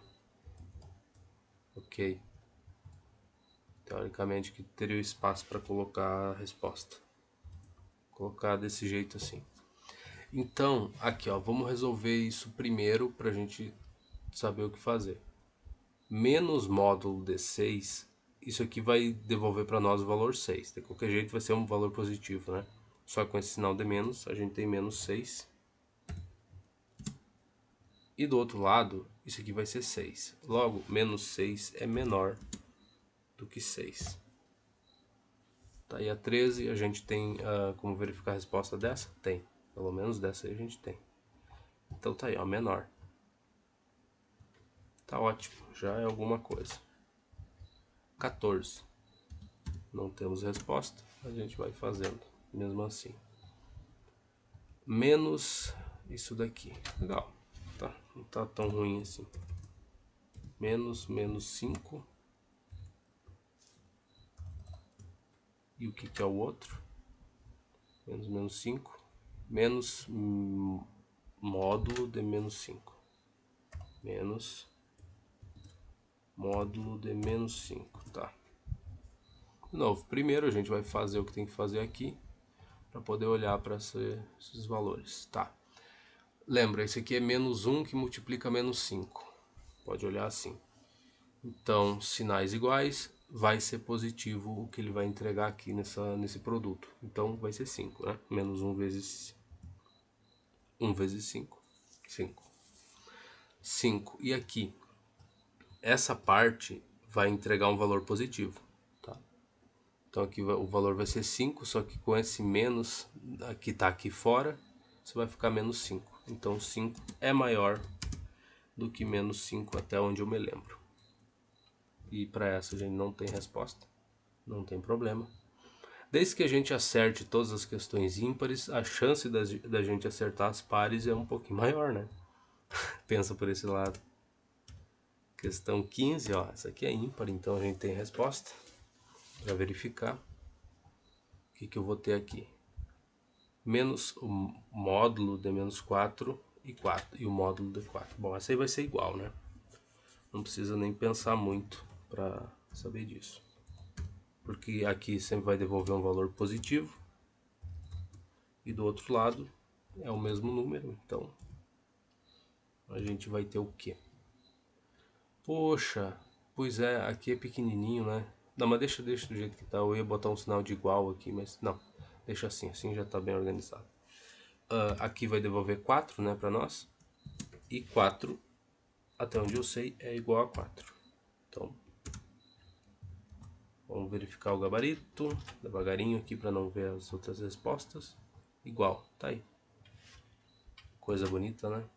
Ok. Teoricamente que teria o espaço para colocar a resposta. Vou colocar desse jeito assim. Então, aqui ó, vamos resolver isso primeiro para a gente saber o que fazer. Menos módulo de 6, isso aqui vai devolver para nós o valor 6. De qualquer jeito vai ser um valor positivo, né? Só com esse sinal de menos, a gente tem menos 6. E do outro lado, isso aqui vai ser 6. Logo, menos 6 é menor do que 6. Tá aí a 13, a gente tem como verificar a resposta dessa? Tem. Pelo menos dessa aí a gente tem. Então tá aí, ó, menor. Tá ótimo, já é alguma coisa. 14. Não temos resposta, a gente vai fazendo, mesmo assim. Menos isso daqui. Legal, tá, não tá tão ruim assim. Menos 5. E o que é o outro? Menos 5. Menos módulo de menos 5. Menos módulo de menos 5, tá. De novo, primeiro a gente vai fazer o que tem que fazer aqui para poder olhar para esses valores, tá. Lembra, esse aqui é menos 1 que multiplica menos 5. Pode olhar assim. Então, sinais iguais, vai ser positivo o que ele vai entregar aqui nesse produto. Então, vai ser 5, né? Menos 1 vezes 5. 5. 5. E aqui, essa parte vai entregar um valor positivo, tá? Então, aqui o valor vai ser 5, só que com esse menos que está aqui fora, você vai ficar menos 5. Então, 5 é maior do que menos 5 até onde eu me lembro. E para essa a gente não tem resposta, não tem problema. Desde que a gente acerte todas as questões ímpares, a chance da gente acertar as pares é um pouquinho maior, né? Pensa por esse lado. Questão 15, ó, essa aqui é ímpar, então a gente tem resposta. Para verificar, o que eu vou ter aqui? Menos o módulo de menos 4 e 4, e o módulo de 4. Bom, essa aí vai ser igual, né? Não precisa nem pensar muito para saber disso. Porque aqui sempre vai devolver um valor positivo. E do outro lado é o mesmo número, então a gente vai ter o quê? Poxa, pois é, aqui é pequenininho, né? Não, mas deixa do jeito que tá. Eu ia botar um sinal de igual aqui, mas não. Deixa assim já tá bem organizado. Aqui vai devolver 4, né, para nós. E 4, até onde eu sei, é igual a 4. Então, vamos verificar o gabarito. Devagarinho aqui para não ver as outras respostas. Igual, tá aí. Coisa bonita, né?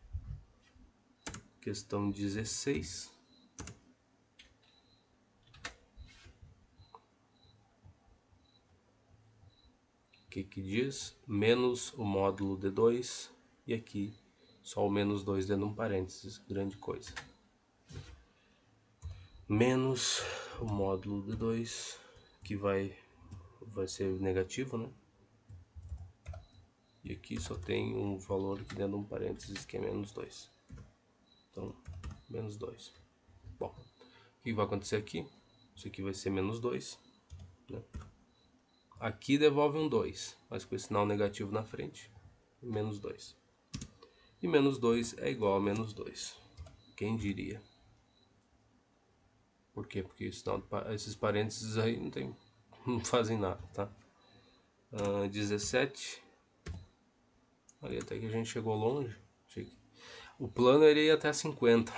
Questão 16. Que diz? Menos o módulo de 2. E aqui Só o menos 2 dentro de um parênteses, grande coisa. Menos o módulo de 2, que vai ser negativo, né? E aqui só tem um valor aqui dentro de um parênteses que é menos 2. Então, menos 2. Bom, o que vai acontecer aqui? Isso aqui vai ser menos 2. Né? Aqui devolve um 2, mas com esse sinal negativo na frente. Menos 2. E menos 2 é igual a menos 2. Quem diria? Por quê? Porque esses parênteses aí não fazem nada, tá? 17. Ali até que a gente chegou longe. O plano era ir até 50.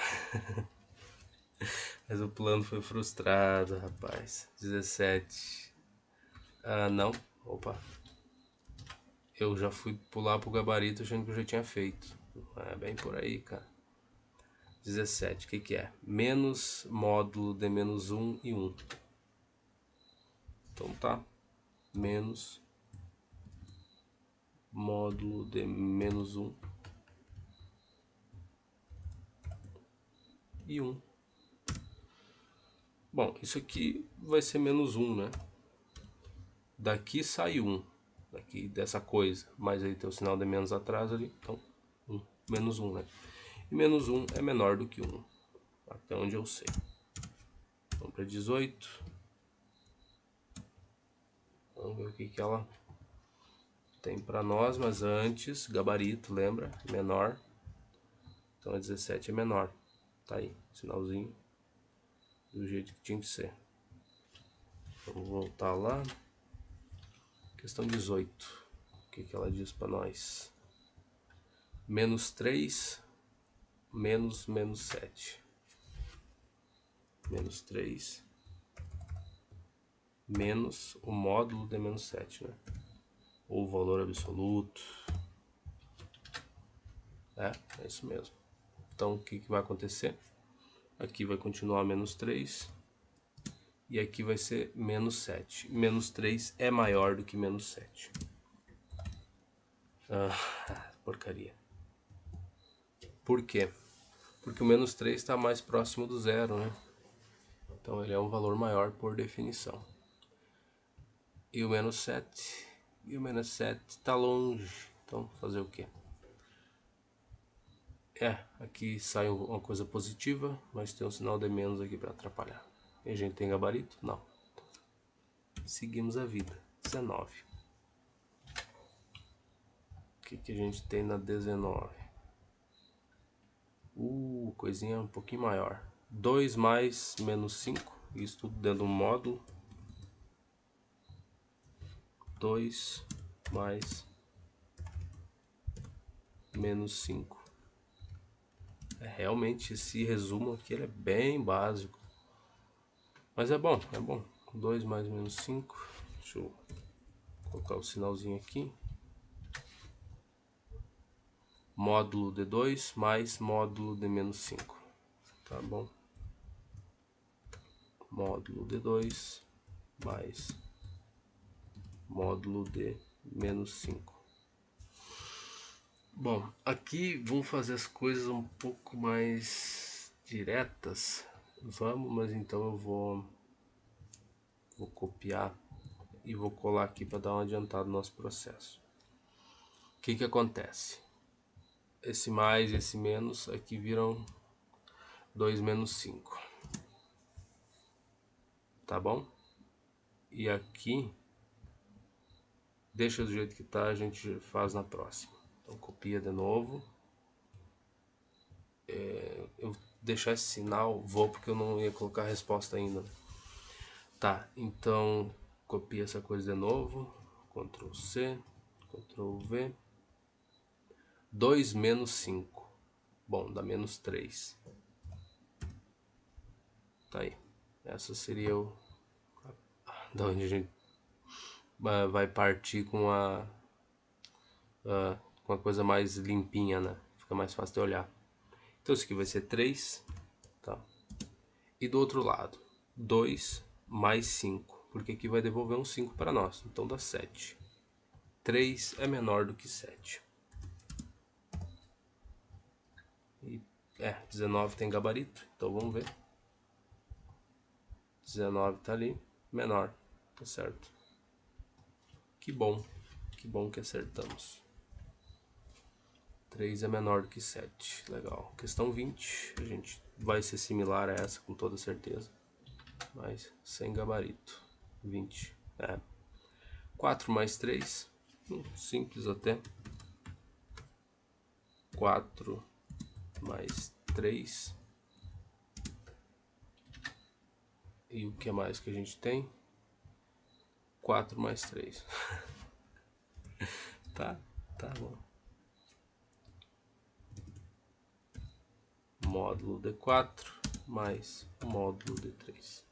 Mas o plano foi frustrado, rapaz. 17. Ah, não. Opa. Eu já fui pular pro gabarito achando que eu já tinha feito. É bem por aí, cara. 17. O que que é? Menos módulo de menos 1 e 1. Então tá. Menos módulo de menos 1 e 1. Bom, isso aqui vai ser menos 1, né? Daqui sai 1. Daqui dessa coisa. Mas aí tem o sinal de menos atrás ali. Então, 1. Menos 1, né? E menos 1 é menor do que 1. Até onde eu sei. Vamos para 18. Vamos ver o que ela tem para nós. Mas antes, gabarito, lembra? Menor. Então a 17 é menor. Tá aí, sinalzinho. Do jeito que tinha que ser. Vamos voltar lá. Questão 18. O que ela diz para nós? Menos 3 menos 7. Menos 3 menos o módulo de menos 7, né? Ou o valor absoluto. É isso mesmo. Então o que vai acontecer? Aqui vai continuar menos 3. E aqui vai ser menos 7. Menos 3 é maior do que menos 7. Porcaria. Por quê? Porque o menos 3 está mais próximo do zero, né? Então ele é um valor maior por definição. E o menos 7. E o menos 7 está longe. Então fazer o quê? Aqui sai uma coisa positiva, mas tem um sinal de menos aqui para atrapalhar. E a gente tem gabarito? Não. Seguimos a vida. 19. O que a gente tem na 19? Coisinha um pouquinho maior. 2 mais menos 5. Isso tudo dentro de um módulo. 2 mais menos 5. Realmente esse resumo aqui ele é bem básico. Mas é bom, é bom. 2 mais menos 5. Deixa eu colocar o sinalzinho aqui. Módulo de 2 mais módulo de menos 5. Tá bom? Módulo de 2 mais módulo de menos 5. Bom, aqui vamos fazer as coisas um pouco mais diretas. Vamos, mas então eu vou copiar e vou colar aqui para dar uma adiantada no nosso processo. O que acontece? Esse mais e esse menos aqui viram 2 menos 5. Tá bom? E aqui, deixa do jeito que tá, a gente faz na próxima. Então copia de novo. Eu vou deixar esse sinal, vou porque eu não ia colocar a resposta ainda. Tá, então copia essa coisa de novo. Ctrl C, Ctrl V. 2 menos 5. Bom, dá menos 3. Tá aí. Essa seria da onde a gente vai partir com a coisa mais limpinha, né? Fica mais fácil de olhar. Então isso aqui vai ser 3, tá? E do outro lado, 2 mais 5, porque aqui vai devolver um 5 para nós, então dá 7. 3 é menor do que 7. 19 tem gabarito, então vamos ver. 19 tá ali, menor, tá certo. Que bom que acertamos. 3 é menor do que 7, legal. Questão 20, a gente vai ser similar a essa com toda certeza, mas sem gabarito. 20, 4 mais 3, simples até. 4 mais 3. E o que mais que a gente tem? 4 mais 3. Tá bom. Módulo D4 mais módulo D3.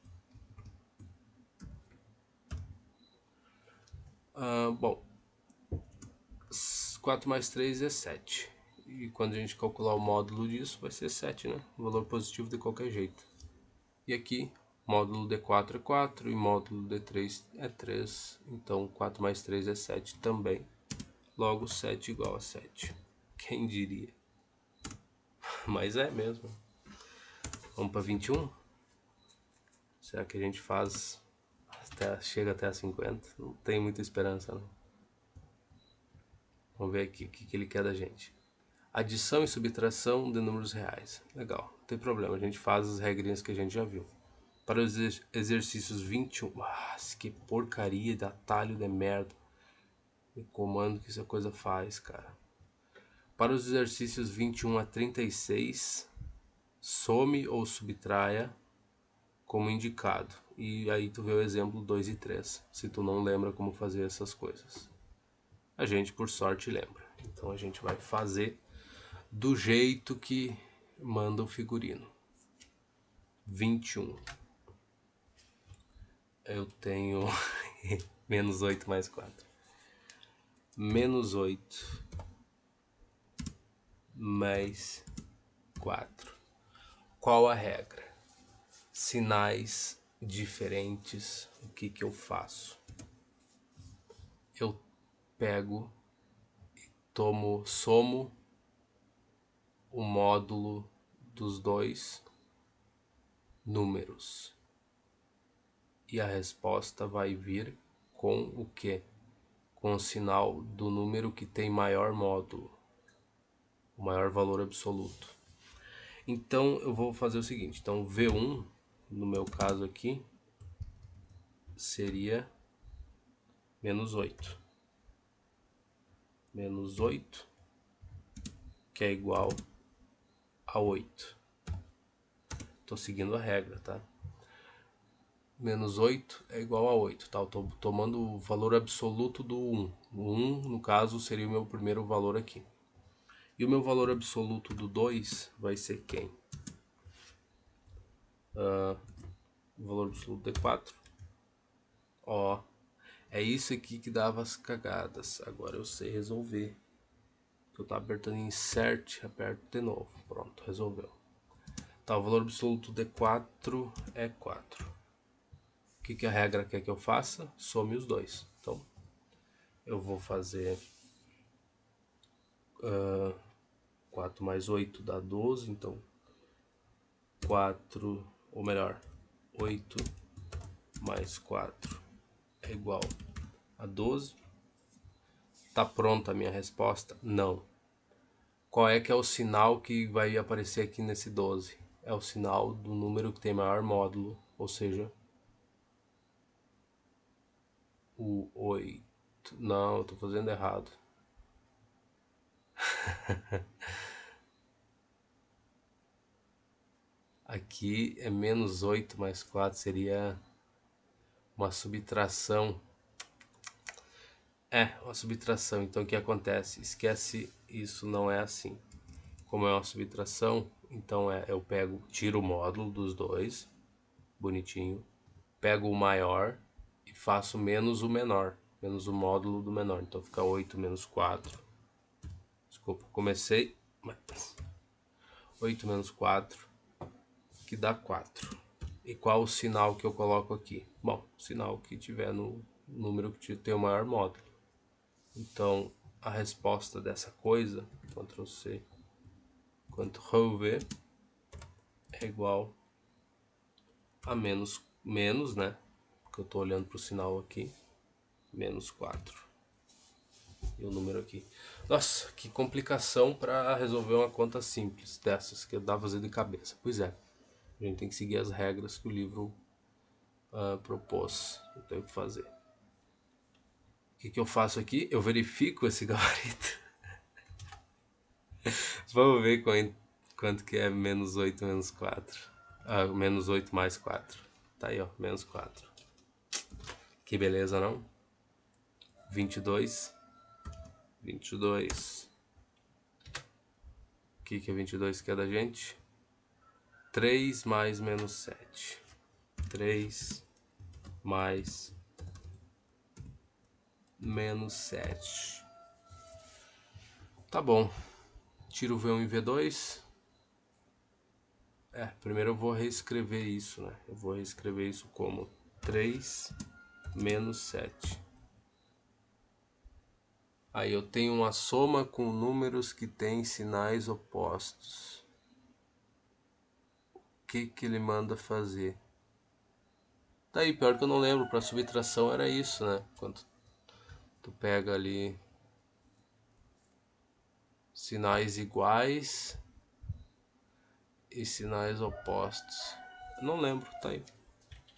Bom, 4 mais 3 é 7. E quando a gente calcular o módulo disso, vai ser 7, né? Valor positivo de qualquer jeito. E aqui, módulo D4 é 4 e módulo D3 é 3. Então, 4 mais 3 é 7 também. Logo, 7 igual a 7. Quem diria? Mas é mesmo. Vamos para 21? Será que a gente faz chega até a 50? Não tem muita esperança, não. Vamos ver aqui o que ele quer da gente. Adição e subtração de números reais. Legal, não tem problema, a gente faz as regrinhas que a gente já viu. Para os exercícios 21... Nossa, que porcaria de atalho de merda. De comando que essa coisa faz, cara. Para os exercícios 21 a 36, some ou subtraia como indicado. E aí tu vê o exemplo 2 e 3, se tu não lembra como fazer essas coisas. A gente, por sorte, lembra. Então a gente vai fazer do jeito que manda o figurino. 21. Eu tenho menos 8 mais 4. Menos 8 mais 4. Qual a regra? Sinais diferentes, o que eu faço? Eu pego, somo o módulo dos dois números. E a resposta vai vir com o quê? Com o sinal do número que tem maior módulo, o maior valor absoluto. Então eu vou fazer o seguinte, então V1, no meu caso aqui, seria menos 8. Menos 8, que é igual a 8. Estou seguindo a regra, tá? Menos 8 é igual a 8, tá? Eu tô tomando o valor absoluto do 1. O 1, no caso, seria o meu primeiro valor aqui. E o meu valor absoluto do 2 vai ser quem? O valor absoluto de 4. Ó, é isso aqui que dava as cagadas. Agora eu sei resolver. Eu tava apertando insert, aperto de novo. Pronto, resolveu. Tá, o valor absoluto de 4 é 4. O que a regra quer que eu faça? Some os dois. Então, eu vou fazer 4 mais 8 dá 12, então 4, ou melhor, 8 mais 4 é igual a 12. Tá pronta a minha resposta? Não. Qual é que é o sinal que vai aparecer aqui nesse 12? É o sinal do número que tem maior módulo, ou seja, o 8. Não, eu tô fazendo errado. Aqui é menos 8 mais 4, seria uma subtração. Uma subtração. Então o que acontece? Esquece, isso não é assim. Como é uma subtração, então eu pego, tiro o módulo dos dois, bonitinho, pego o maior e faço menos o menor, menos o módulo do menor. Então fica 8 menos 4. Desculpa, comecei, mas 8 menos 4, que dá 4. E qual o sinal que eu coloco aqui? Bom, o sinal que tiver no número que tem o maior módulo. Então, a resposta dessa coisa, Ctrl C, enquanto ρ v é igual a menos, né? Porque eu estou olhando para o sinal aqui, menos 4. E o número aqui. Nossa, que complicação para resolver uma conta simples dessas que dá pra fazer de cabeça. Pois é, a gente tem que seguir as regras que o livro propôs. Não tem o que fazer. O que eu faço aqui? Eu verifico esse gabarito. Vamos ver quanto que é menos 8 menos 4. Menos 8 mais 4. Tá aí, ó, menos 4. Que beleza, não? 22. 22. O que é 22 que é da gente? 3 mais menos 7. 3 mais menos 7. Tá bom. Tiro V1 e V2. Primeiro eu vou reescrever isso, né? Eu vou reescrever isso como 3 menos 7. Aí eu tenho uma soma com números que têm sinais opostos. O que ele manda fazer? Tá aí, pior que eu não lembro. Para subtração era isso, né? Quando tu pega ali sinais iguais e sinais opostos. Eu não lembro, tá aí.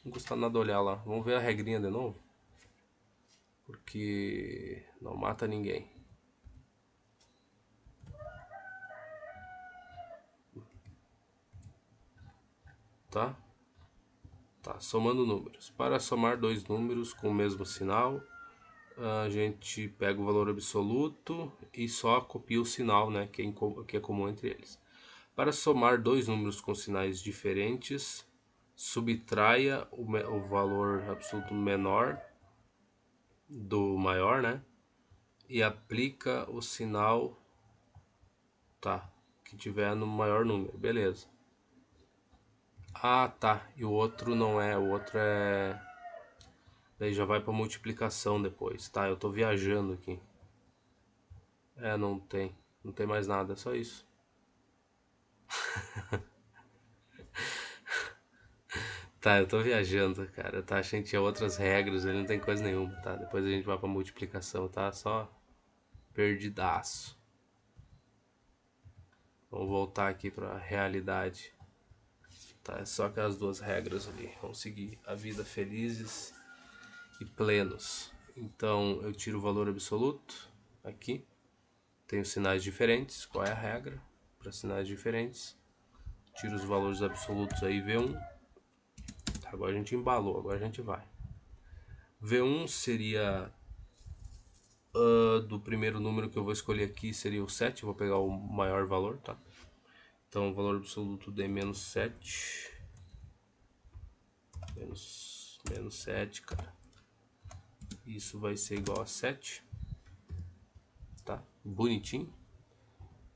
Não custa nada olhar lá. Vamos ver a regrinha de novo. Porque não mata ninguém. Tá? Tá, somando números. Para somar dois números com o mesmo sinal, a gente pega o valor absoluto e só copia o sinal, né, que é comum entre eles. Para somar dois números com sinais diferentes, subtraia o valor absoluto menor do maior, né, e aplica o sinal, tá, que tiver no maior número, beleza. Ah, tá, e o outro não é, o outro é... Daí já vai para multiplicação depois, tá? Eu tô viajando aqui. Não tem. Não tem mais nada, é só isso. Tá, eu tô viajando, cara. Tá, achando que tinha outras regras, ele não tem coisa nenhuma, tá? Depois a gente vai pra multiplicação, tá? Só perdidaço. Vamos voltar aqui pra realidade. Tá, é só aquelas duas regras ali. Vamos seguir a vida felizes e plenos. Então eu tiro o valor absoluto aqui. Tenho sinais diferentes. Qual é a regra para sinais diferentes? Tiro os valores absolutos aí, V1. Agora a gente embalou, agora a gente vai. V1 seria do primeiro número que eu vou escolher aqui, seria o 7. Eu vou pegar o maior valor, tá? Então o valor absoluto de menos 7. Menos 7, cara. Isso vai ser igual a 7. Tá? Bonitinho.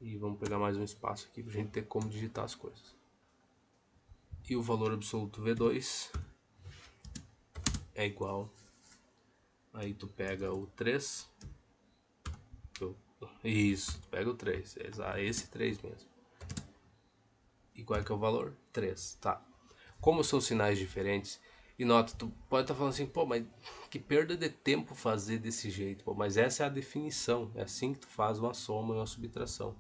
E vamos pegar mais um espaço aqui pra gente ter como digitar as coisas. E o valor absoluto V2 é igual. Aí tu pega o 3. Isso, tu pega o 3. Esse 3 mesmo. E qual é que é o valor? 3, tá. Como são sinais diferentes, e nota, tu pode estar falando assim, pô, mas que perda de tempo fazer desse jeito, pô, mas essa é a definição, é assim que tu faz uma soma e uma subtração.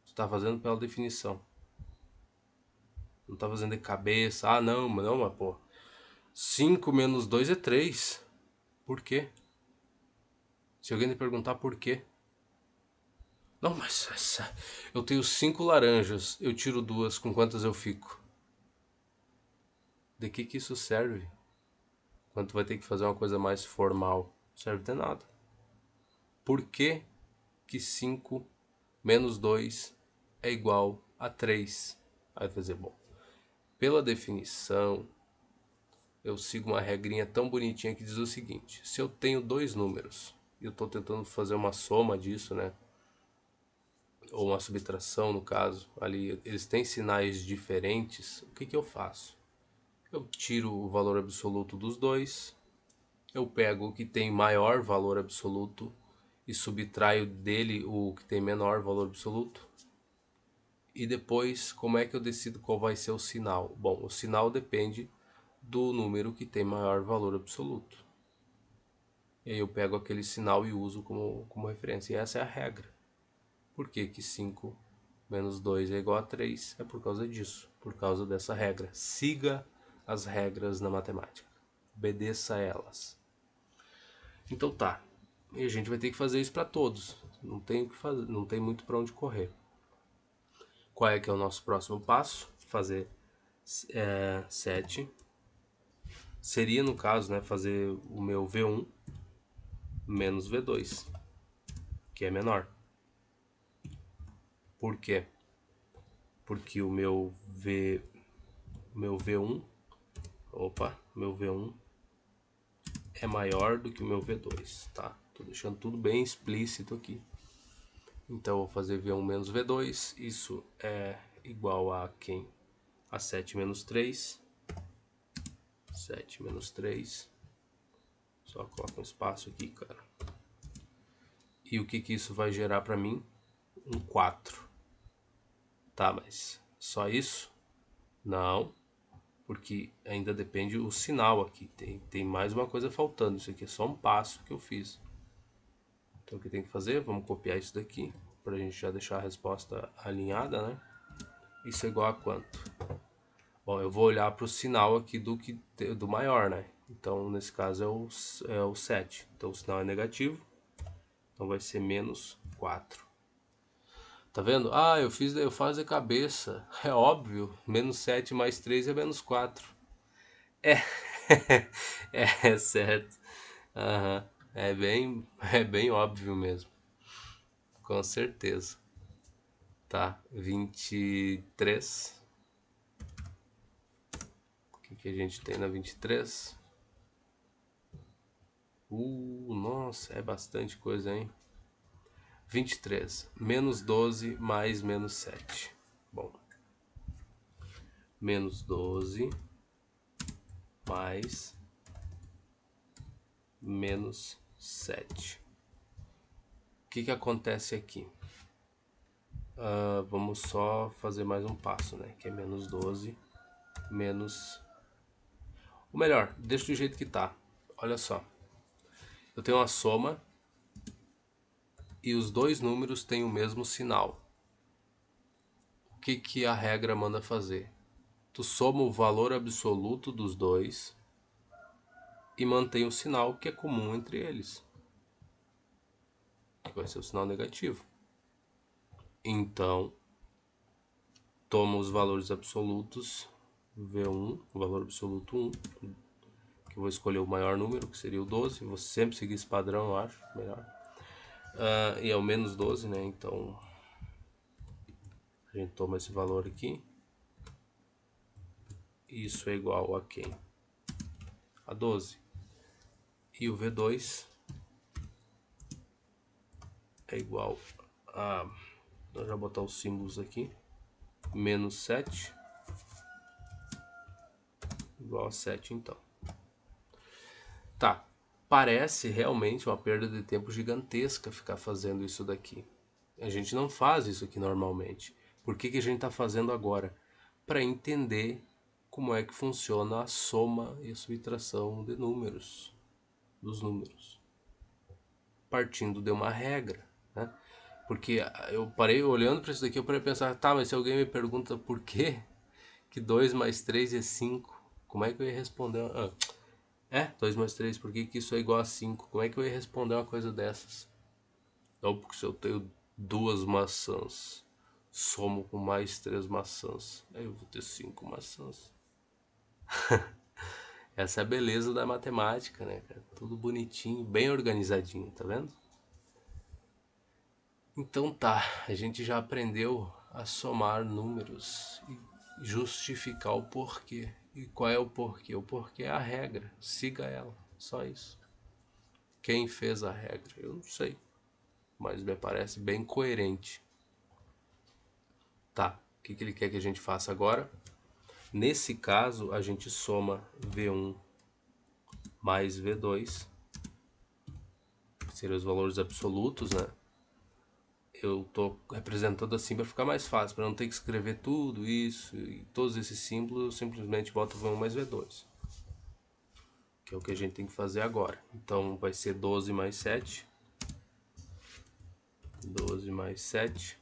Tu tá fazendo pela definição. Não tá fazendo de cabeça, não, mas pô, 5 menos 2 é 3. Por quê? Se alguém te perguntar por quê. Não, mas eu tenho 5 laranjas, eu tiro 2, com quantas eu fico? De que isso serve? Quando tu vai ter que fazer uma coisa mais formal, não serve de nada. Por que que 5 menos 2 é igual a 3? Aí vai dizer, bom, pela definição, eu sigo uma regrinha tão bonitinha que diz o seguinte: se eu tenho dois números e eu estou tentando fazer uma soma disso, né? Ou uma subtração, no caso, ali eles têm sinais diferentes, o que eu faço? Eu tiro o valor absoluto dos dois, eu pego o que tem maior valor absoluto e subtraio dele o que tem menor valor absoluto. E depois, como é que eu decido qual vai ser o sinal? Bom, o sinal depende do número que tem maior valor absoluto. E aí eu pego aquele sinal e uso como referência. E essa é a regra. Por que que 5 menos 2 é igual a 3? É por causa disso, por causa dessa regra. Siga as regras na matemática. Obedeça a elas. Então tá. E a gente vai ter que fazer isso para todos. Não tem o que fazer, não tem muito para onde correr. Qual é que é o nosso próximo passo? Fazer 7. Seria, no caso, né, fazer o meu V1 menos V2, que é menor. Por quê? Porque o meu V1, meu V1 é maior do que o meu V2, tá? Tô deixando tudo bem explícito aqui. Então, eu vou fazer V1 menos V2, isso é igual a quem? A 7 menos 3. 7 menos 3. Só coloca um espaço aqui, cara. E o que que isso vai gerar para mim? Um 4. Tá, mas só isso? Não, porque ainda depende o sinal aqui. Tem mais uma coisa faltando. Isso aqui é só um passo que eu fiz. Então o que tem que fazer? Vamos copiar isso daqui para a gente já deixar a resposta alinhada, né? Isso é igual a quanto? Bom, eu vou olhar para o sinal aqui do maior, né? Então nesse caso é o 7. Então o sinal é negativo. Então vai ser menos 4. Tá vendo? Ah, eu faço de cabeça. É óbvio. Menos 7 mais 3 é menos 4. É, é certo. Aham. É bem óbvio mesmo. Com certeza. Tá, 23. O que que a gente tem na 23? Nossa, é bastante coisa, hein? 23. Menos 12 mais menos 7. Bom, menos 12 mais menos 7. O que que acontece aqui? Vamos só fazer mais um passo, né? Que é menos 12 menos... Ou melhor, deixa do jeito que tá. Olha só. Eu tenho uma soma e os dois números têm o mesmo sinal. O que que a regra manda fazer? Tu soma o valor absoluto dos dois e mantém o sinal que é comum entre eles, que vai ser o sinal negativo. Então, toma os valores absolutos, V1, o valor absoluto 1, que eu vou escolher o maior número, que seria o 12, vou sempre seguir esse padrão, eu acho, melhor. E é o menos 12, né? Então, a gente toma esse valor aqui. Isso é igual a quem? A 12. E o V2 é igual a... Vou já botar os símbolos aqui. Menos 7 igual a 7, então. Tá, parece realmente uma perda de tempo gigantesca ficar fazendo isso daqui. A gente não faz isso aqui normalmente. Por que que a gente está fazendo agora? Para entender como é que funciona a soma e a subtração de números, dos números. Partindo de uma regra, né? Porque eu parei olhando para isso daqui, eu parei a pensar, tá, mas se alguém me pergunta por que 2 mais 3 é 5, como é que eu ia responder? 2 mais 3, por que que isso é igual a 5? Como é que eu ia responder uma coisa dessas? Não, porque se eu tenho duas maçãs, somo com mais 3 maçãs, aí eu vou ter 5 maçãs. Essa é a beleza da matemática, né, cara? Tudo bonitinho, bem organizadinho, tá vendo? Então tá, a gente já aprendeu a somar números e justificar o porquê. E qual é o porquê? O porquê é a regra, siga ela, só isso. Quem fez a regra? Eu não sei, mas me parece bem coerente. Tá, o que ele quer que a gente faça agora? Nesse caso, a gente soma V1 mais V2, que seriam os valores absolutos, né? eu tô representando assim para ficar mais fácil, para não ter que escrever tudo isso e todos esses símbolos, eu simplesmente boto V1 mais V2, que é o que a gente tem que fazer agora. Então vai ser 12 mais 7, 12 mais 7,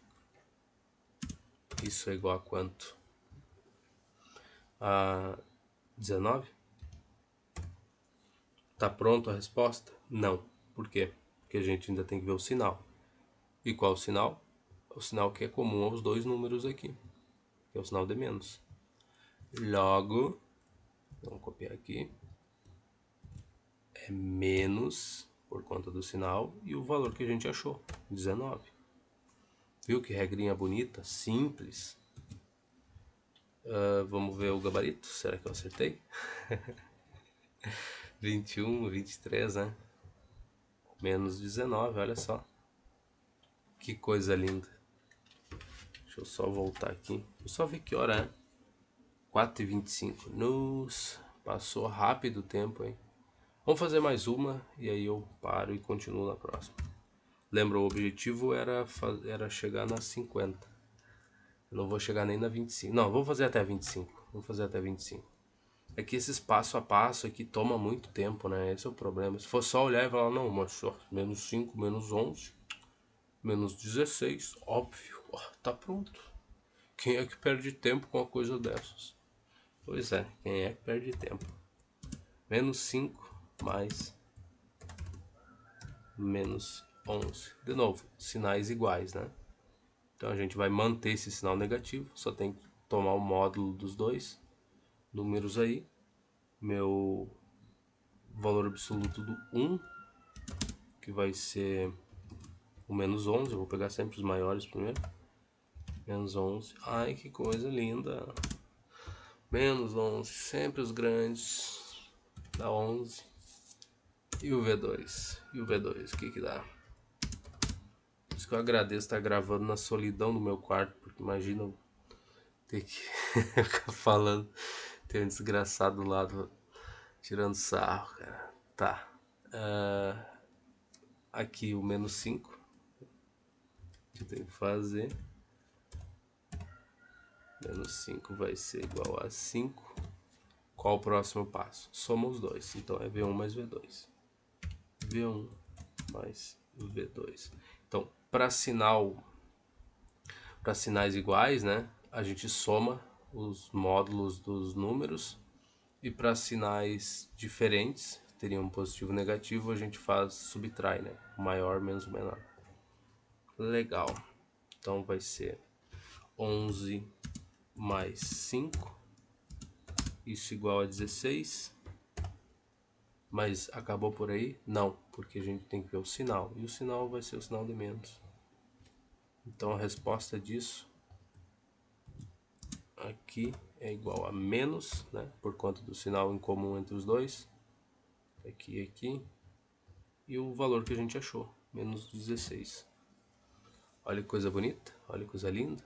isso é igual a quanto? A 19? Tá pronto a resposta? Não. Por quê? Porque a gente ainda tem que ver o sinal. E qual o sinal? O sinal que é comum aos dois números aqui, que é o sinal de menos. Logo, vamos copiar aqui, é menos por conta do sinal e o valor que a gente achou, 19. Viu que regrinha bonita, simples? Vamos ver o gabarito, será que eu acertei? 21, 23, né? Menos 19, olha só. Que coisa linda. Deixa eu só voltar aqui. Deixa eu só ver que hora é. 4h25. Nos passou rápido o tempo, hein? Vamos fazer mais uma e aí eu paro e continuo na próxima. Lembra, o objetivo era chegar nas 50. Eu não vou chegar nem na 25. Não, vou fazer até 25. Vou fazer até 25. É que esses passo a passo aqui toma muito tempo, né? Esse é o problema. Se for só olhar e falar, não, mas só menos 5, menos 11, menos 16, óbvio, tá pronto. Quem é que perde tempo com uma coisa dessas? Pois é, quem é que perde tempo? Menos 5 mais menos 11. De novo, sinais iguais, né? Então a gente vai manter esse sinal negativo, só tem que tomar o módulo dos dois números aí. Meu valor absoluto do 1, que vai ser o menos 11, eu vou pegar sempre os maiores primeiro. Menos 11, ai que coisa linda. Menos 11, sempre os grandes, dá 11. E o V2, o que que dá? Por isso que eu agradeço estar gravando na solidão do meu quarto, porque imagina eu ter que ficar falando, ter um desgraçado do lado tirando sarro, cara. Tá. Aqui o menos 5 que eu tenho que fazer. Menos 5 vai ser igual a 5. Qual o próximo passo? Soma os dois. Então é V1 mais V2. V1 mais V2. Então, para sinais iguais, né? A gente soma os módulos dos números. E para sinais diferentes, teriam um positivo e negativo, a gente subtrai, né? O maior menos o menor. Legal. Então vai ser 11 mais 5, isso igual a 16. Mas acabou por aí? Não, porque a gente tem que ver o sinal. E o sinal vai ser o sinal de menos. Então a resposta disso aqui é igual a menos, né? Por conta do sinal em comum entre os dois. Aqui e aqui. E o valor que a gente achou, menos 16. Olha que coisa bonita, olha que coisa linda.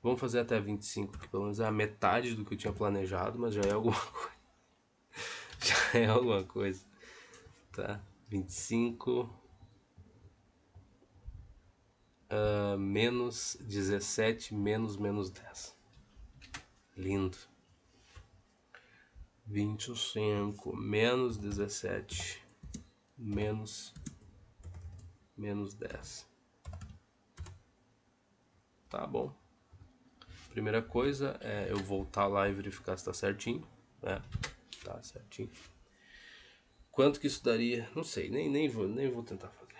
Vamos fazer até 25, que pelo menos é a metade do que eu tinha planejado, mas já é alguma coisa. Já é alguma coisa. Tá, 25 menos 17 menos 10. Lindo. 25 menos 17 menos 10. Tá bom. Primeira coisa é eu voltar lá e verificar se tá certinho, né? Tá certinho. Quanto que isso daria? Não sei, nem vou tentar fazer.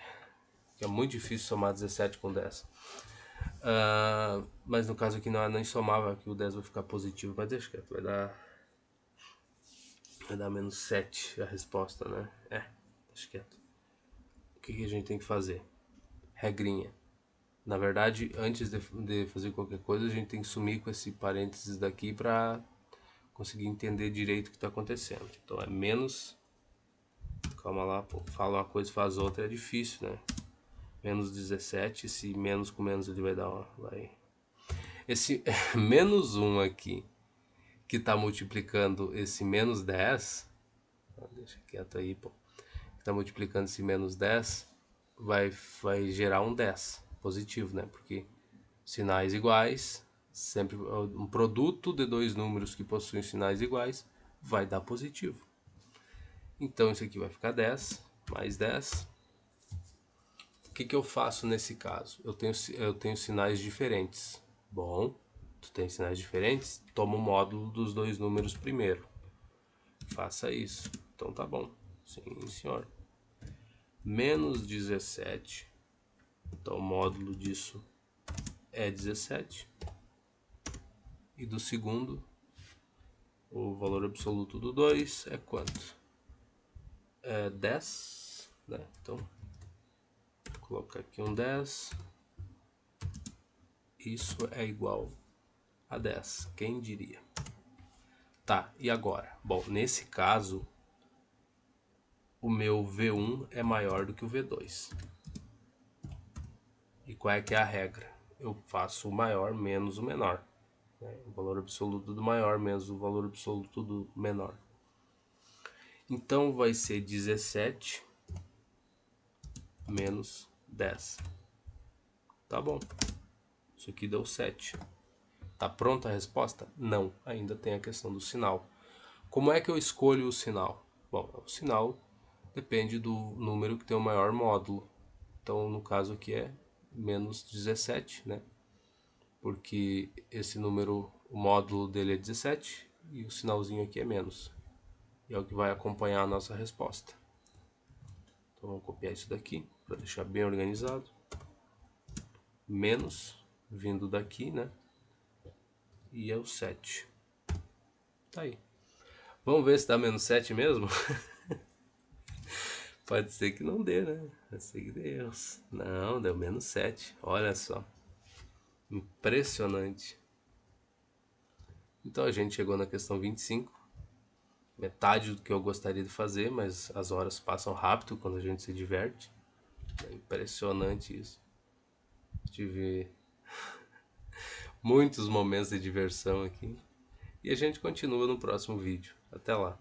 Porque é muito difícil somar 17 com 10. Mas no caso aqui não, nem somava, que o 10 vai ficar positivo, mas deixa quieto, vai dar menos 7 a resposta, né? Deixa quieto. O que a gente tem que fazer? Regrinha. Na verdade, antes de fazer qualquer coisa, a gente tem que sumir com esse parênteses daqui para conseguir entender direito o que está acontecendo. Então é menos. Calma lá, pô, fala uma coisa e faz outra, é difícil, né? Menos 17, se menos com menos ele vai dar uma. Esse menos 1 aqui, que está multiplicando esse menos 10, deixa quieto aí, pô. Está multiplicando esse menos 10, vai gerar um 10. positivo, né? Porque sinais iguais, sempre um produto de dois números que possuem sinais iguais vai dar positivo. Então isso aqui vai ficar 10 mais 10. O que eu faço nesse caso? Eu tenho sinais diferentes. Bom, tu tem sinais diferentes? Toma o módulo dos dois números primeiro. Faça isso. Então tá bom. Sim, senhor. Menos 17. Então o módulo disso é 17. E do segundo, o valor absoluto do 2 é quanto? É 10, né? Então, vou colocar aqui um 10. Isso é igual a 10. Quem diria? Tá, e agora? Bom, nesse caso, o meu V1 é maior do que o V2. E qual é que é a regra? Eu faço o maior menos o menor. O valor absoluto do maior menos o valor absoluto do menor. Então vai ser 17 menos 10. Tá bom. Isso aqui deu 7. Tá pronta a resposta? Não, ainda tem a questão do sinal. Como é que eu escolho o sinal? Bom, o sinal depende do número que tem o maior módulo. Então, no caso aqui é menos 17, né? Porque esse número, o módulo dele é 17 e o sinalzinho aqui é menos. E é o que vai acompanhar a nossa resposta. Então, vamos copiar isso daqui para deixar bem organizado. Menos, vindo daqui, né? E é o 7. Tá aí. Vamos ver se dá menos 7 mesmo? Pode ser que não dê, né? Pode ser que dê. Não, deu menos 7. Olha só. Impressionante. Então a gente chegou na questão 25. Metade do que eu gostaria de fazer, mas as horas passam rápido quando a gente se diverte. É impressionante isso. Tive muitos momentos de diversão aqui. E a gente continua no próximo vídeo. Até lá.